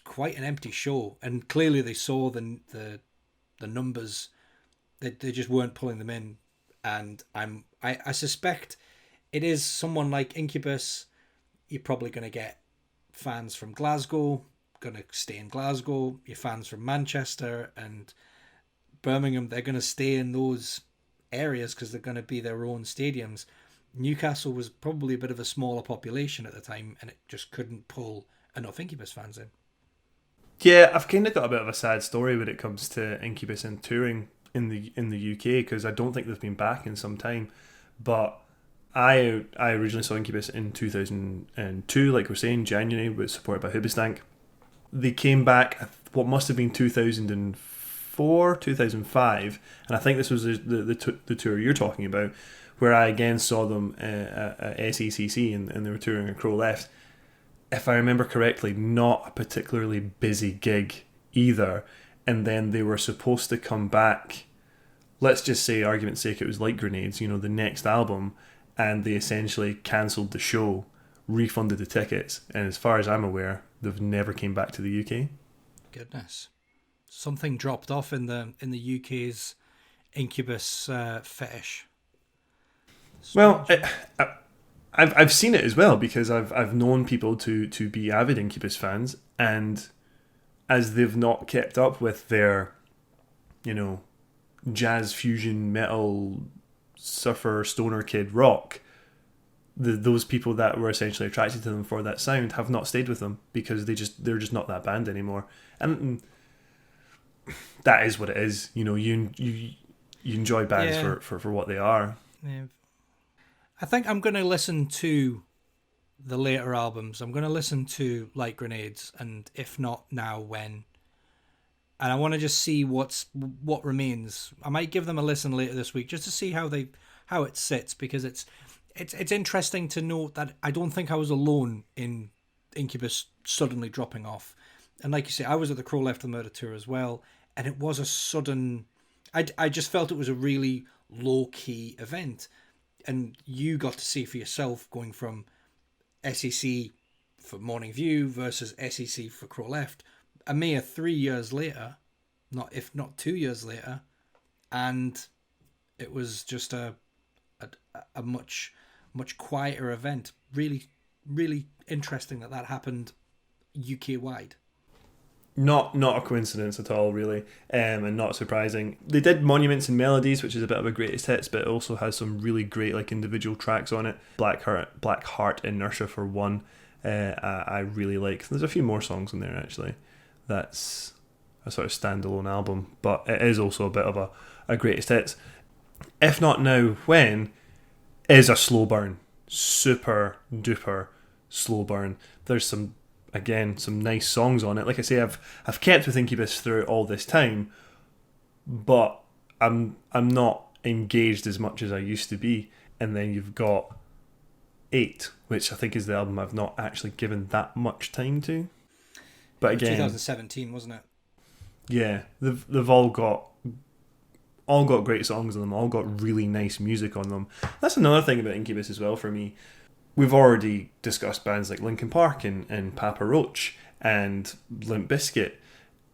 quite an empty show. And clearly they saw the numbers. They just weren't pulling them in. And I suspect it is someone like Incubus. You're probably going to get fans from Glasgow, going to stay in Glasgow. Your fans from Manchester and Birmingham, they're going to stay in those areas because they're going to be their own stadiums. Newcastle was probably a bit of a smaller population at the time, and it just couldn't pull enough Incubus fans in. Yeah, I've kind of got a bit of a sad story when it comes to Incubus and touring in the UK, because I don't think they've been back in some time. But I originally saw Incubus in 2002, like we're saying, January, was supported by Hoobastank. They came back, what must have been 2004, 2005, and I think this was the tour you're talking about, where I again saw them at SECC, and they were touring a Crow Left. If I remember correctly, not a particularly busy gig either. And then they were supposed to come back, let's just say, argument's sake, it was Light Grenades, the next album, and they essentially cancelled the show, refunded the tickets, and as far as I'm aware, they've never came back to the UK. Goodness. Something dropped off in the UK's Incubus fetish. Well, I've seen it as well, because I've known people to be avid Incubus fans, and as they've not kept up with their, jazz fusion metal surfer stoner kid rock, those people that were essentially attracted to them for that sound have not stayed with them, because they're just not that band anymore. And that is what it is. You enjoy bands for what they are. Yeah. I think I'm going to listen to the later albums. I'm going to listen to Light Grenades, and if not now, when. And I want to just see what remains. I might give them a listen later this week just to see how it sits, because it's interesting to note that I don't think I was alone in Incubus suddenly dropping off. And like you say, I was at the Crow Left the Murder tour as well, and it was a sudden. I just felt it was a really low key event, and you got to see for yourself going from SEC for Morning View versus SEC for Crow Left, a mere 3 years later, if not 2 years later, and it was just a much quieter event. Really, really interesting that happened UK wide. Not a coincidence at all, really, and not surprising. They did Monuments and Melodies, which is a bit of a greatest hits, but it also has some really great individual tracks on it. Black Heart, Inertia for one, I really like. There's a few more songs in there actually. That's a sort of standalone album, but it is also a bit of a greatest hits. If Not Now, When is a slow burn. Super duper slow burn. There's some nice songs on it. Like I say, I've kept with Incubus throughout all this time, but I'm not engaged as much as I used to be. And then you've got 8, which I think is the album I've not actually given that much time to. But again, 2017, wasn't it? Yeah, they've all got great songs on them, all got really nice music on them. That's another thing about Incubus as well for me. We've already discussed bands like Linkin Park and Papa Roach and Limp Bizkit.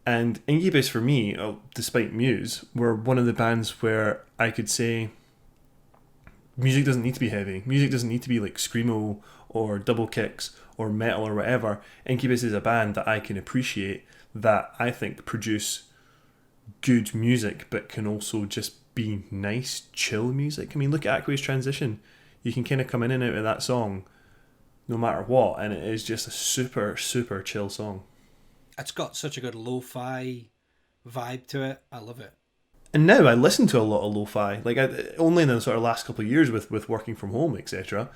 And Incubus for me, despite Muse, were one of the bands where I could say music doesn't need to be heavy. Music doesn't need to be like screamo or double kicks or metal or whatever. Incubus is a band that I can appreciate, that I think produce good music but can also just be nice, chill music. I mean, look at Aqua's Transition. You can kind of come in and out of that song no matter what, and it is just a super, super chill song. It's got such a good lo-fi vibe to it. I love it. And now I listen to a lot of lo-fi, like only in the sort of last couple of years with working from home, etc.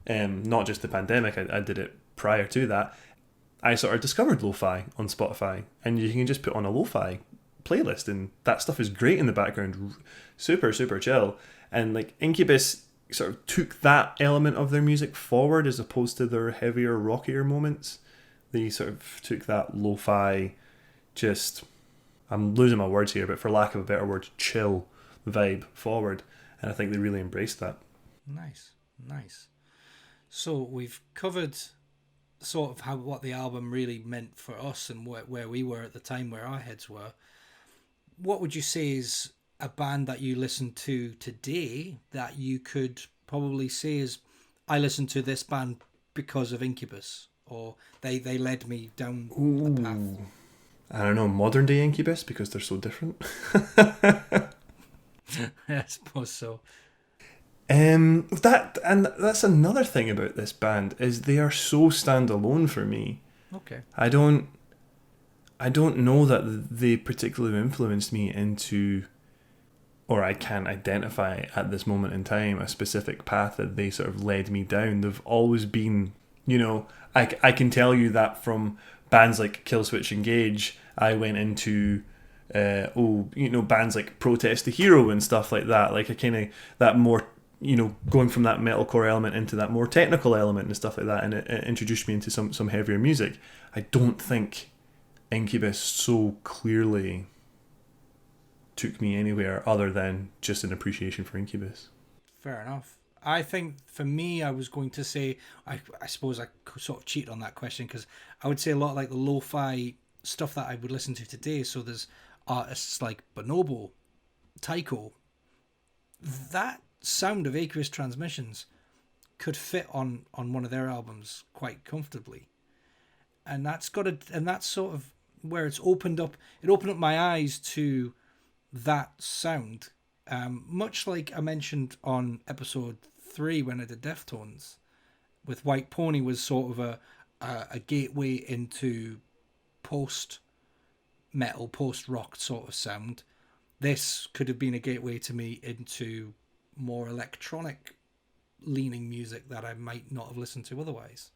Not just the pandemic, I did it prior to that. I sort of discovered lo-fi on Spotify, and you can just put on a lo-fi playlist, and that stuff is great in the background, super, super chill. And like Incubus sort of took that element of their music forward as opposed to their heavier, rockier moments. They sort of took that lo-fi, just, I'm losing my words here, but for lack of a better word, chill vibe forward. And I think they really embraced that. Nice. So we've covered sort of what the album really meant for us and where we were at the time, where our heads were. What would you say is a band that you listen to today that you could probably say is, I listened to this band because of Incubus, or they led me down a path? I don't know, modern day Incubus, because they're so different. I suppose so. That's another thing about this band, is they are so standalone for me. Okay. I don't know that they particularly influenced me into, or I can't identify at this moment in time, a specific path that they sort of led me down. They've always been, I can tell you that from bands like Killswitch Engage, I went into bands like Protest the Hero and stuff like that. Like a kind of that more, going from that metalcore element into that more technical element and stuff like that, and it introduced me into some heavier music. I don't think Incubus so clearly took me anywhere other than just an appreciation for Incubus. Fair enough. I think for me, I was going to say, I suppose I sort of cheated on that question, because I would say a lot like the lo-fi stuff that I would listen to today. So there's artists like Bonobo, Tycho. That sound of aqueous transmissions could fit on one of their albums quite comfortably. And that's sort of where it's opened up. It opened up my eyes to that sound. Much like I mentioned on episode 3 when I did Deftones, with White Pony was sort of a gateway into post-metal, post-rock sort of sound. This could have been a gateway to me into more electronic leaning music that I might not have listened to otherwise.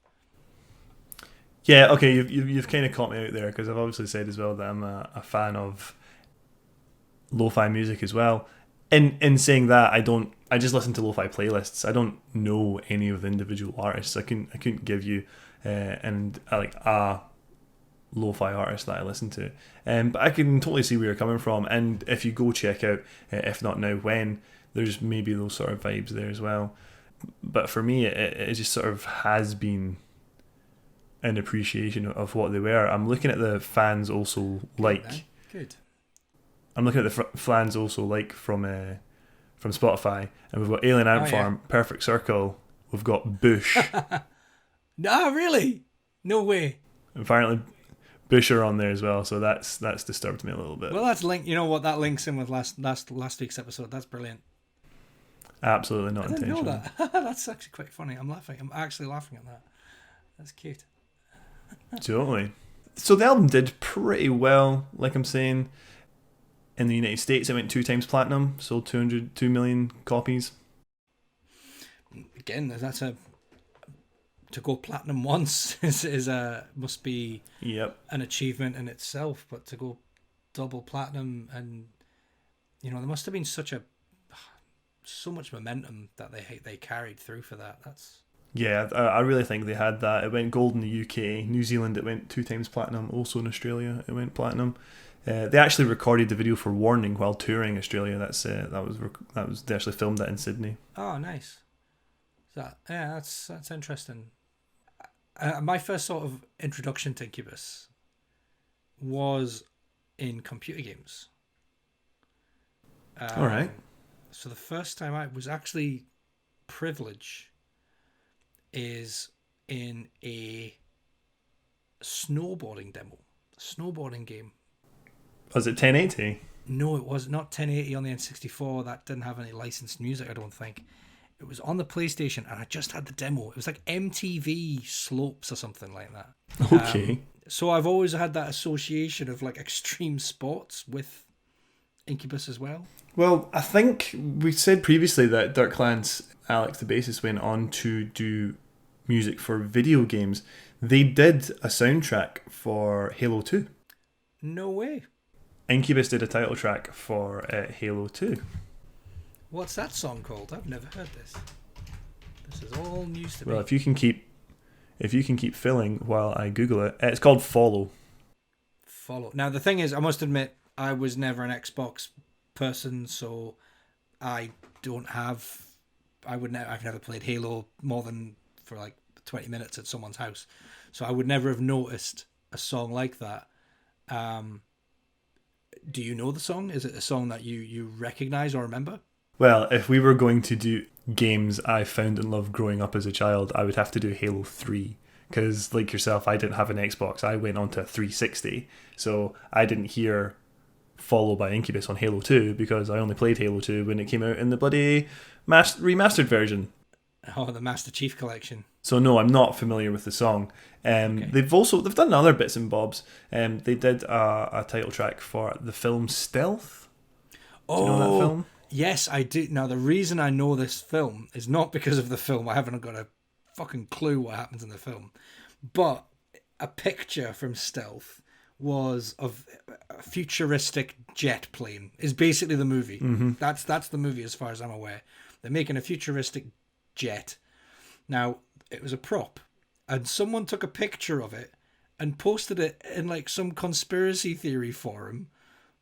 Yeah, okay, you've kind of caught me out there, because I've obviously said as well that I'm a fan of lo-fi music as well. In saying that, I just listen to lo-fi playlists. I don't know any of the individual artists. I couldn't give you a lo-fi artist that I listen to. But I can totally see where you're coming from. And if you go check out If Not Now, When, there's maybe those sort of vibes there as well. But for me, it just sort of has been an appreciation of what they were. I'm looking at the fans also like. Good. I'm looking at the fans also like from Spotify, and we've got Alien Ant Farm, yeah. Perfect Circle. We've got Bush. No, really? No way. Apparently, Bush are on there as well, so that's disturbed me a little bit. Well, that's linked. You know what? That links in with last week's episode. That's brilliant. Absolutely not intentional. I didn't know that. That's actually quite funny. I'm laughing. I'm actually laughing at that. That's cute. Totally. So the album did pretty well, like I'm saying. In the United States, it went 2 times platinum, sold 2 million copies. Again, that's a to go platinum once is a must be an achievement in itself. But to go double platinum, and there must have been so much momentum that they carried through for that. Yeah, I really think they had that. It went gold in the UK, New Zealand. It went 2 times platinum. Also in Australia, it went platinum. They actually recorded the video for Warning while touring Australia. That was they actually filmed that in Sydney. Oh, nice. That's interesting. My first sort of introduction to Incubus was in computer games. All right. So the first time I was actually privilege is in a snowboarding demo, snowboarding game. Was it 1080? No, it was not 1080 on the N64. That didn't have any licensed music, I don't think. It was on the PlayStation, and I just had the demo. It was like MTV Slopes or something like that. Okay. So I've always had that association of like extreme sports with Incubus as well. Well, I think we said previously that Dirk Klantz, Alex the bassist, went on to do music for video games. They did a soundtrack for Halo 2. No way. Incubus did a title track for Halo 2. What's that song called? I've never heard this. This is all news to me. Well, if you can keep filling while I Google it, it's called Follow. Follow. Now the thing is, I must admit, I was never an Xbox person, so I've never played Halo more than for like 20 minutes at someone's house, so I would never have noticed a song like that. Do you know the song? Is it a song that you recognize or remember? Well, if we were going to do games I found and loved growing up as a child, I would have to do Halo 3. Because, like yourself, I didn't have an Xbox. I went on to 360. So I didn't hear Follow by Incubus on Halo 2 because I only played Halo 2 when it came out in the bloody remastered version. Oh, the Master Chief Collection. So no, I'm not familiar with the song. Okay. They've done other bits and bobs. They did a title track for the film Stealth. Do you know that film? Yes, I do. Now, the reason I know this film is not because of the film. I haven't got a fucking clue what happens in the film. But a picture from Stealth was of a futuristic jet plane. Is basically the movie. Mm-hmm. That's the movie as far as I'm aware. They're making a futuristic jet. Now, it was a prop. And someone took a picture of it and posted it in like some conspiracy theory forum.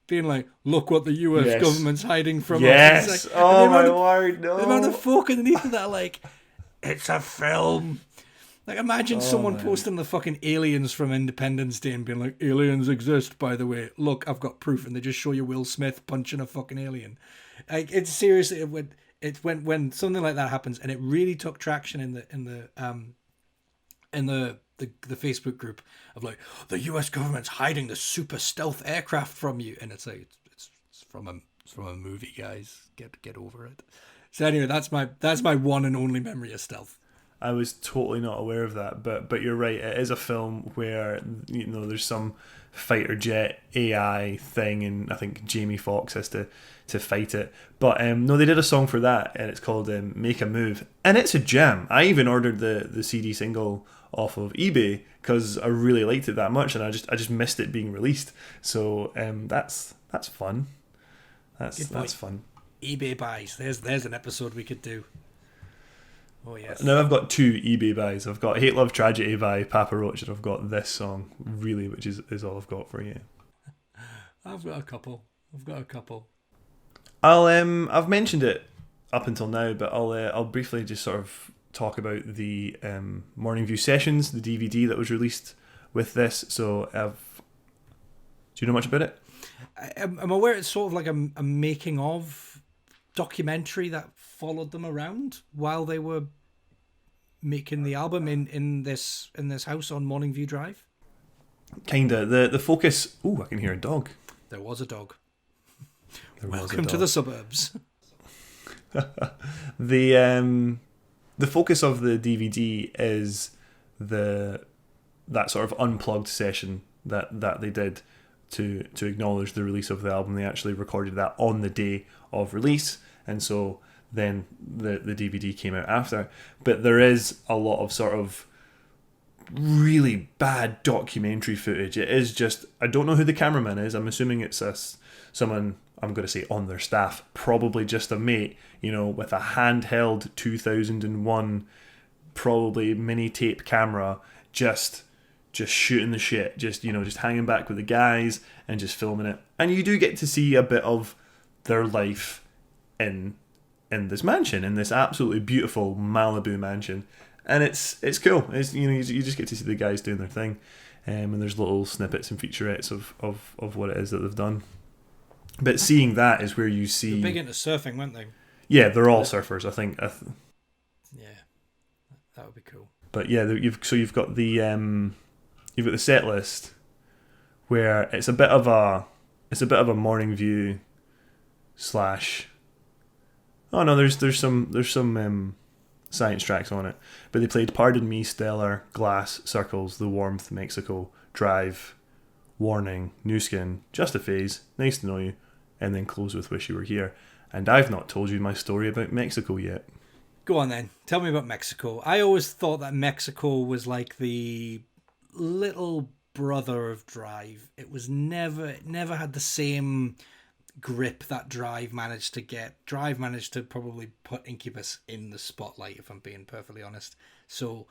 Being like, look what the US government's hiding from us. Yes. Like, oh my word, no. The amount of folk underneath of that, like, it's a film. Like, imagine someone posting the fucking aliens from Independence Day and being like, aliens exist, by the way. Look, I've got proof. And they just show you Will Smith punching a fucking alien. Like, it's seriously, when something like that happens, and it really took traction in the Facebook group of like, the US government's hiding the super stealth aircraft from you, and it's like it's from a movie, guys. Get over it. So anyway, that's my one and only memory of Stealth. I was totally not aware of that, but you're right. It is a film where there's some fighter jet AI thing, and I think Jamie Foxx has to fight it. But no, they did a song for that, and it's called "Make a Move," and it's a jam. I even ordered the CD single off of eBay because I really liked it that much, and I just missed it being released. So that's fun. That's fun. eBay buys. There's an episode we could do. Oh yes. Now I've got 2 eBay buys. I've got Hate Love Tragedy by Papa Roach, and I've got this song, really, which is all I've got for you. I've got a couple. I've mentioned it up until now, but I'll briefly just sort of talk about the Morning View Sessions, the DVD that was released with this. So, do you know much about it? I'm aware it's sort of like a making of documentary that followed them around while they were making the album in this house on Morning View Drive. Kinda. The focus. Ooh, I can hear a dog. There was a dog. Welcome to the suburbs. The focus of the DVD is that sort of unplugged session that they did to acknowledge the release of the album. They actually recorded that on the day of release, and so then the DVD came out after. But there is a lot of sort of really bad documentary footage. It is just, I don't know who the cameraman is. I'm assuming it's someone, I'm going to say on their staff, probably just a mate, with a handheld 2001 probably mini tape camera, just shooting the shit, just hanging back with the guys and just filming it. And you do get to see a bit of their life in this mansion, in this absolutely beautiful Malibu mansion. And it's cool. It's you just get to see the guys doing their thing, and there's little snippets and featurettes of what it is that they've done. But seeing that is where you see they're big into surfing, weren't they? Yeah, they're all surfers, I think. Yeah, that would be cool. But yeah, you've got the set list where it's a bit of a morning view / Oh no, there's some science tracks on it, but they played Pardon Me, Stellar, Glass, Circles, The Warmth, Mexico, Drive, Warning, New Skin, Just a Phase, Nice to Know You, and then close with Wish You Were Here. And I've not told you my story about Mexico yet. Go on then, tell me about Mexico. I always thought that Mexico was like the little brother of Drive. It never had the same grip that Drive managed to get. Drive managed to probably put Incubus in the spotlight, if I'm being perfectly honest. So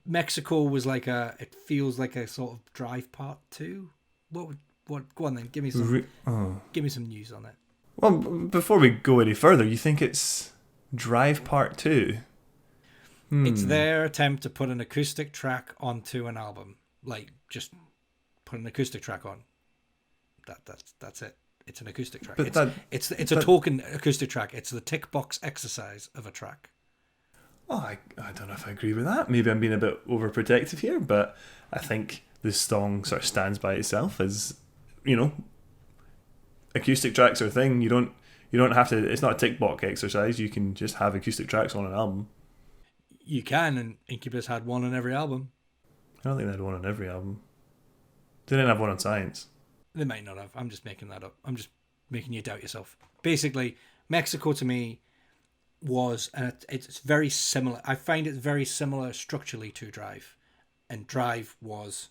Mexico was it feels like a sort of Drive part 2. What go on then, give me some news on it. Well, before we go any further, you think it's Drive part 2? It's their attempt to put an acoustic track onto an album. Like, just put an acoustic track on. That's it. It's an acoustic track. It's a token acoustic track. It's the tick box exercise of a track. Oh, I don't know if I agree with that. Maybe I'm being a bit overprotective here, but I think this song sort of stands by itself as, acoustic tracks are a thing. You don't have to. It's not a tick box exercise. You can just have acoustic tracks on an album. You can, and Incubus had one on every album. I don't think they had one on every album. They didn't have one on Science. They might not have. I'm just making that up. I'm just making you doubt yourself. Basically, Mexico to me was, and it's very similar. I find it very similar structurally to Drive. And Drive was,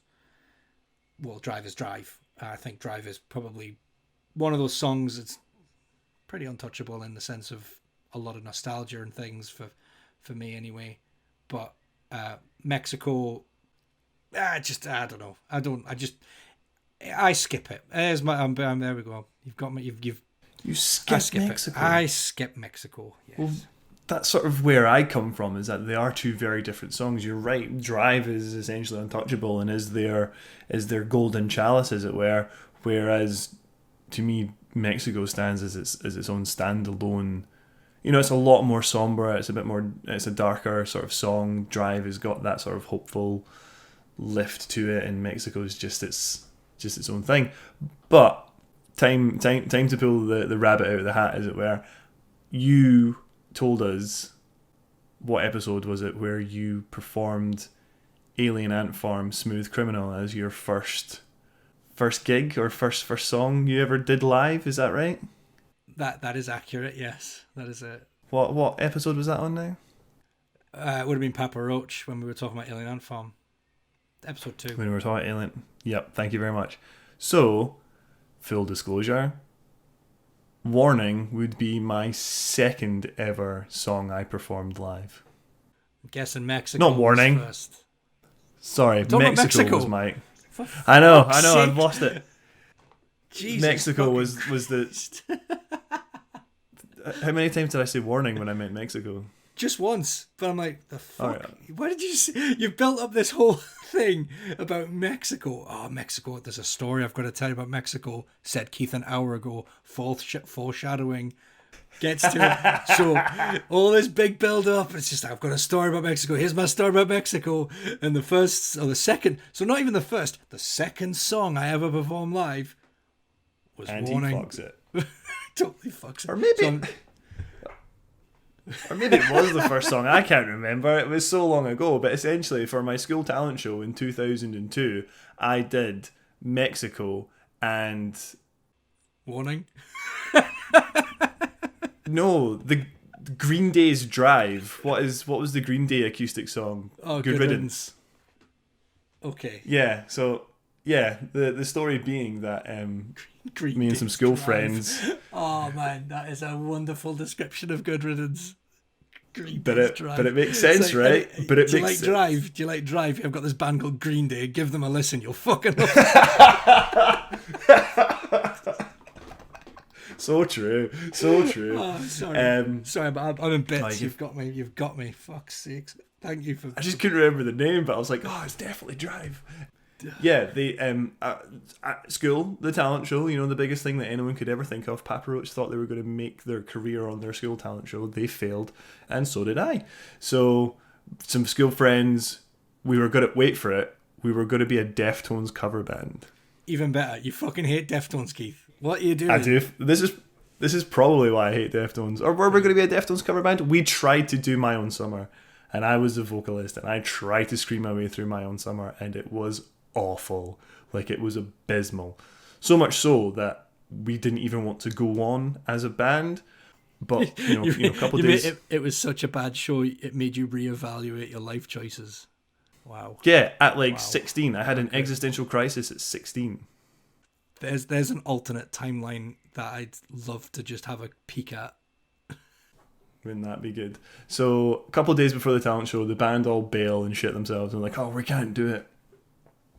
well, Drive is Drive. I think Drive is probably one of those songs that's pretty untouchable in the sense of a lot of nostalgia and things for me anyway. But Mexico, I don't know. I skip it. There's my. There we go. You've got me. You skip Mexico. I skip Mexico. Yes. Well, that's sort of where I come from. Is that they are two very different songs. You're right. Drive is essentially untouchable and is their golden chalice, as it were. Whereas, to me, Mexico stands as its own standalone. It's a lot more somber. It's a bit more. It's a darker sort of song. Drive has got that sort of hopeful lift to it, and Mexico is just its own thing. But time to pull the rabbit out of the hat, as it were. You told us, what episode was it, where you performed Alien Ant Farm Smooth Criminal as your first gig or first song you ever did live? Is that right? That is accurate. Yes, that is it. What episode was that on now? It would have been Papa Roach when we were talking about Alien Ant Farm. Episode 2. When we were talking Alien. Yep, thank you very much. So, full disclosure, Warning would be my second ever song I performed live. I'm guessing Mexico. Not Warning. First. Sorry, Mexico was my. For I know, sake. I've lost it. Jesus Mexico was the. How many times did I say Warning when I meant Mexico? Just once, but I'm like, the fuck? Right. Why did you say? You built up this whole thing about Mexico. Oh, Mexico, there's a story I've got to tell you about Mexico, said Keith an hour ago. Foreshadowing gets to it. So, all this big build up, it's just, I've got a story about Mexico. Here's my story about Mexico. And the second song I ever performed live was and Warning. He fucks it. Totally fucks it. Or maybe it was the first song. I can't remember. It was so long ago. But essentially, for my school talent show in 2002, I did Mexico and Warning. no, the Green Day's Drive. What was the Green Day acoustic song? Oh, Good Riddance. Okay. Yeah, so yeah, the story being that Green me and Day's some school Drive. friends, Oh man, that is a wonderful description of Good Riddance. Green but Day's it Drive. but it makes sense, So, right? But it do you makes like sense. Drive? Do you like Drive? I've got this band called Green Day. Give them a listen. You'll fucking love it. So true, so true. Oh, sorry, sorry, but I'm in bits. Like You've got me. Fuck's sakes. Thank you for. I just couldn't remember the name, but I was like, oh, it's definitely Drive. Yeah, the at school, the talent show, the biggest thing that anyone could ever think of. Papa Roach thought they were going to make their career on their school talent show. They failed, and so did I. So, some school friends, we were going to wait for it. We were going to be a Deftones cover band. Even better, you fucking hate Deftones, Keith. What are you doing? I do. This is probably why I hate Deftones. Or were we going to be a Deftones cover band? We tried to do My Own Summer, and I was the vocalist, and I tried to scream my way through My Own Summer, and it was awful. Like, it was abysmal. So much so that we didn't even want to go on as a band. But a couple of days. It was such a bad show. It made you reevaluate your life choices. Wow. Yeah, at 16, I had an existential crisis at 16. There's an alternate timeline that I'd love to just have a peek at. Wouldn't that be good? So a couple of days before the talent show, the band all bail and shit themselves and like, oh, we can't do it.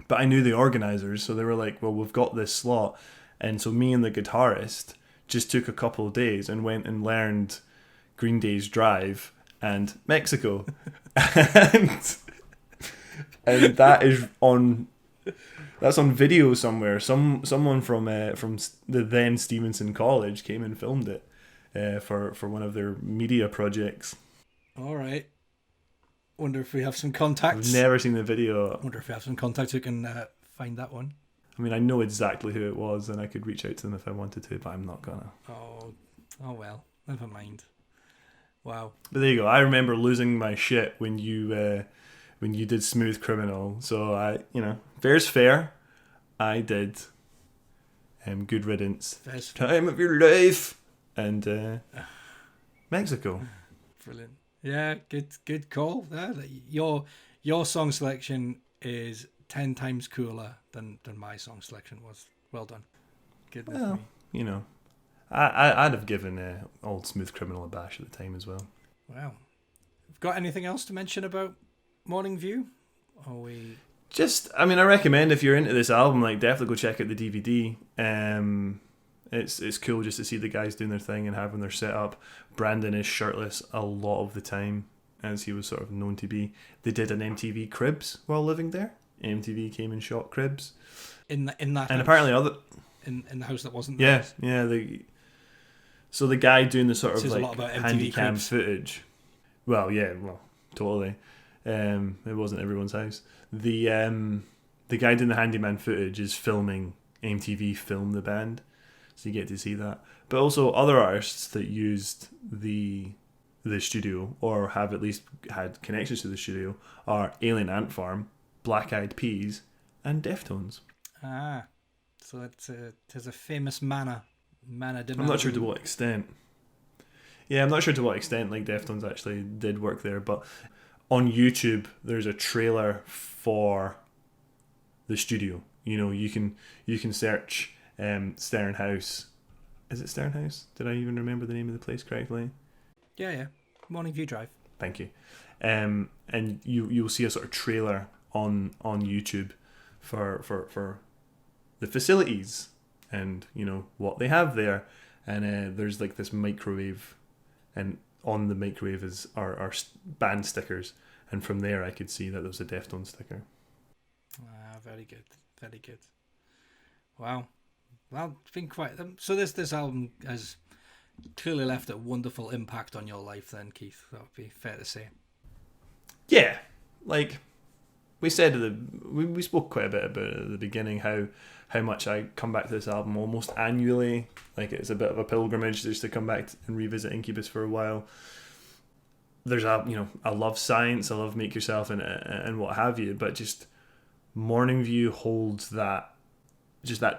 But I knew the organisers, so they were like, well, we've got this slot. And so me and the guitarist just took a couple of days and went and learned Green Day's Drive and Mexico. and that is that's on video somewhere. Someone from the then Stevenson College came and filmed it for one of their media projects. All right. Wonder if we have some contacts. I've never seen the video. Wonder if we have some contacts who can find that one. I mean, I know exactly who it was, and I could reach out to them if I wanted to, but I'm not gonna. Oh well. Never mind. Wow. But there you go. I remember losing my shit when you did Smooth Criminal. So fair's fair. I did. Good Riddance. Time of your life. And Mexico. Brilliant. Yeah, good call. Your song selection is 10 times cooler than my song selection was. Well done. Good enough for me. I'd have given old Smooth Criminal a bash at the time as well. Wow. Got anything else to mention about Morning View? I recommend if you're into this album, like, definitely go check out the DVD. It's cool just to see the guys doing their thing and having their setup. Brandon is shirtless a lot of the time, as he was sort of known to be. They did an MTV Cribs while living there. MTV came and shot Cribs in that and house. apparently other in the house that wasn't theirs. theirs. So the guy doing the sort Says of a like lot about MTV handy cam Cribs. footage. Well, totally. It wasn't everyone's house. The guy doing the handyman footage is filming MTV Film the Band, so you get to see that. But also other artists that used the studio or have at least had connections to the studio are Alien Ant Farm, Black Eyed Peas, and Deftones. So it's a famous manor. I'm not sure to what extent. Yeah, I'm not sure to what extent like Deftones actually did work there, but on YouTube there's a trailer for the studio. You can search Stern House. Is it Stern House? Did I even remember the name of the place correctly? Yeah. Morning View Drive. Thank you. And you'll see a sort of trailer on YouTube for the facilities and what they have there. And there's like this microwave, and on the microwave are band stickers, and from there I could see that there was a Deftones sticker. Very good, very good. Wow. Well, it's been quite. So this album has clearly left a wonderful impact on your life, then, Keith. That would be fair to say. Yeah, like we said, we spoke quite a bit about it at the beginning, how much I come back to this album almost annually. Like, it's a bit of a pilgrimage just to come back and revisit Incubus for a while. There's I love Science, I love Make Yourself and what have you, but just Morning View holds that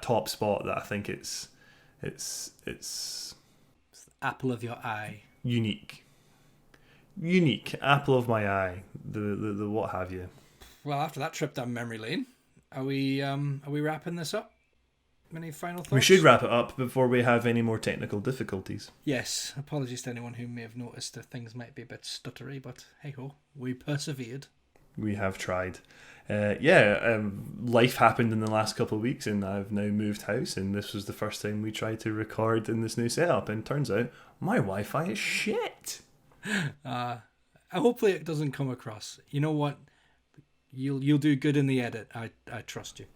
top spot that I think it's Apple of your eye. unique apple of my eye, the what have you. Well, after that trip down memory lane, are we wrapping this up? Any final thoughts? We should wrap it up before we have any more technical difficulties. Yes, apologies to anyone who may have noticed that things might be a bit stuttery, but hey ho, we persevered. We have tried. Life happened in the last couple of weeks, and I've now moved house, and this was the first time we tried to record in this new setup, and turns out my Wi-Fi is shit. Hopefully it doesn't come across. You know what? You'll do good in the edit. I trust you.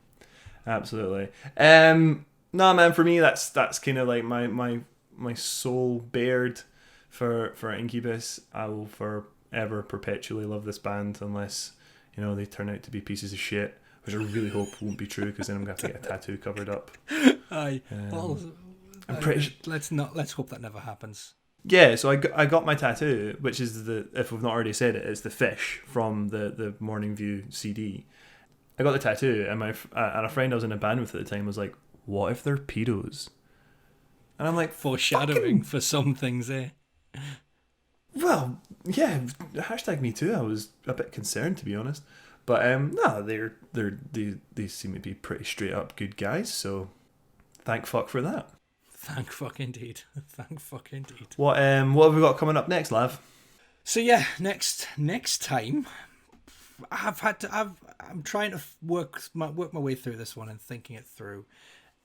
Absolutely. No, man, for me that's kind of like my soul bared for Incubus. I will forever perpetually love this band unless they turn out to be pieces of shit, which I really hope won't be true, because then I'm gonna have to get a tattoo covered up. I'm pretty. Let's hope that never happens. Yeah, so I got my tattoo, which is if we've not already said it, it's the fish from the Morning View CD. I got the tattoo, and a friend I was in a band with at the time was like, "What if they're pedos?" And I'm like, foreshadowing for some things, eh? Well, yeah. #me too. I was a bit concerned, to be honest, but no, they seem to be pretty straight up good guys. So, thank fuck for that. Thank fuck indeed. Thank fuck indeed. What have we got coming up next, Lav? So yeah, next time, I'm trying to work my way through this one and thinking it through.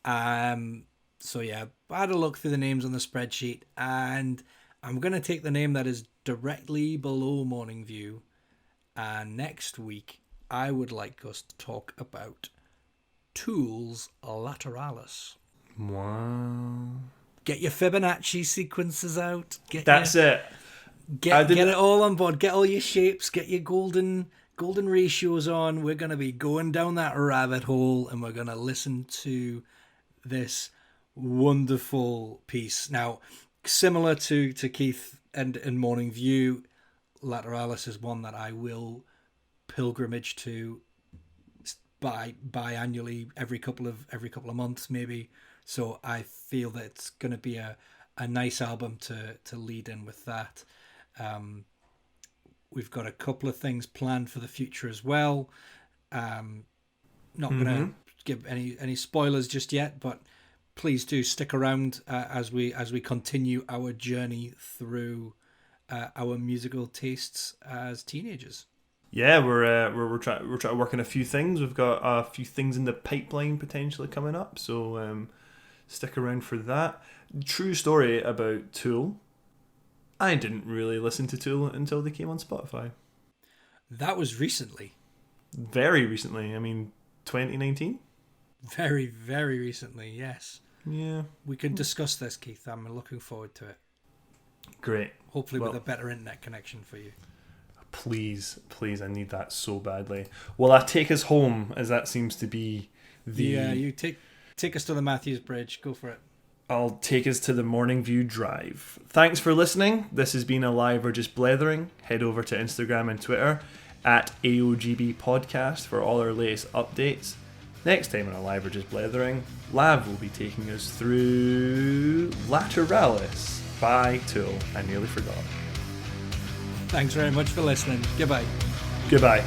So yeah, I had a look through the names on the spreadsheet, and I'm gonna take the name that is directly below Morning View, and next week I would like us to talk about Tool's Lateralis. Wow. Get your Fibonacci sequences out. Get it all on board. Get all your shapes. Get your golden ratios on. We're going to be going down that rabbit hole, and we're going to listen to this wonderful piece. Now, similar to Keith and Morning View, Lateralis is one that I will pilgrimage to biannually, every couple of months maybe. So I feel that it's going to be a nice album to lead in with that. We've got a couple of things planned for the future as well. Not going to give any spoilers just yet, but please do stick around as we continue our journey through our musical tastes as teenagers. Yeah, we're trying to work on a few things. We've got a few things in the pipeline potentially coming up, so stick around for that. True story about Tool. I didn't really listen to Tool until they came on Spotify. That was recently. Very recently. I mean, 2019? Very, very recently, yes. Yeah. We can discuss this, Keith. I'm looking forward to it. Great. Hopefully with a better internet connection for you. Please, I need that so badly. Will I take us home, as that seems to be the... Yeah, you take us to the Matthews Bridge. Go for it. I'll take us to the Morning View Drive. Thanks for listening. This has been Alive or Just Blethering. Head over to Instagram and Twitter at AOGB Podcast for all our latest updates. Next time on Alive or Just Blethering, Lav will be taking us through Lateralis by Tool. I nearly forgot. Thanks very much for listening. Goodbye. Goodbye.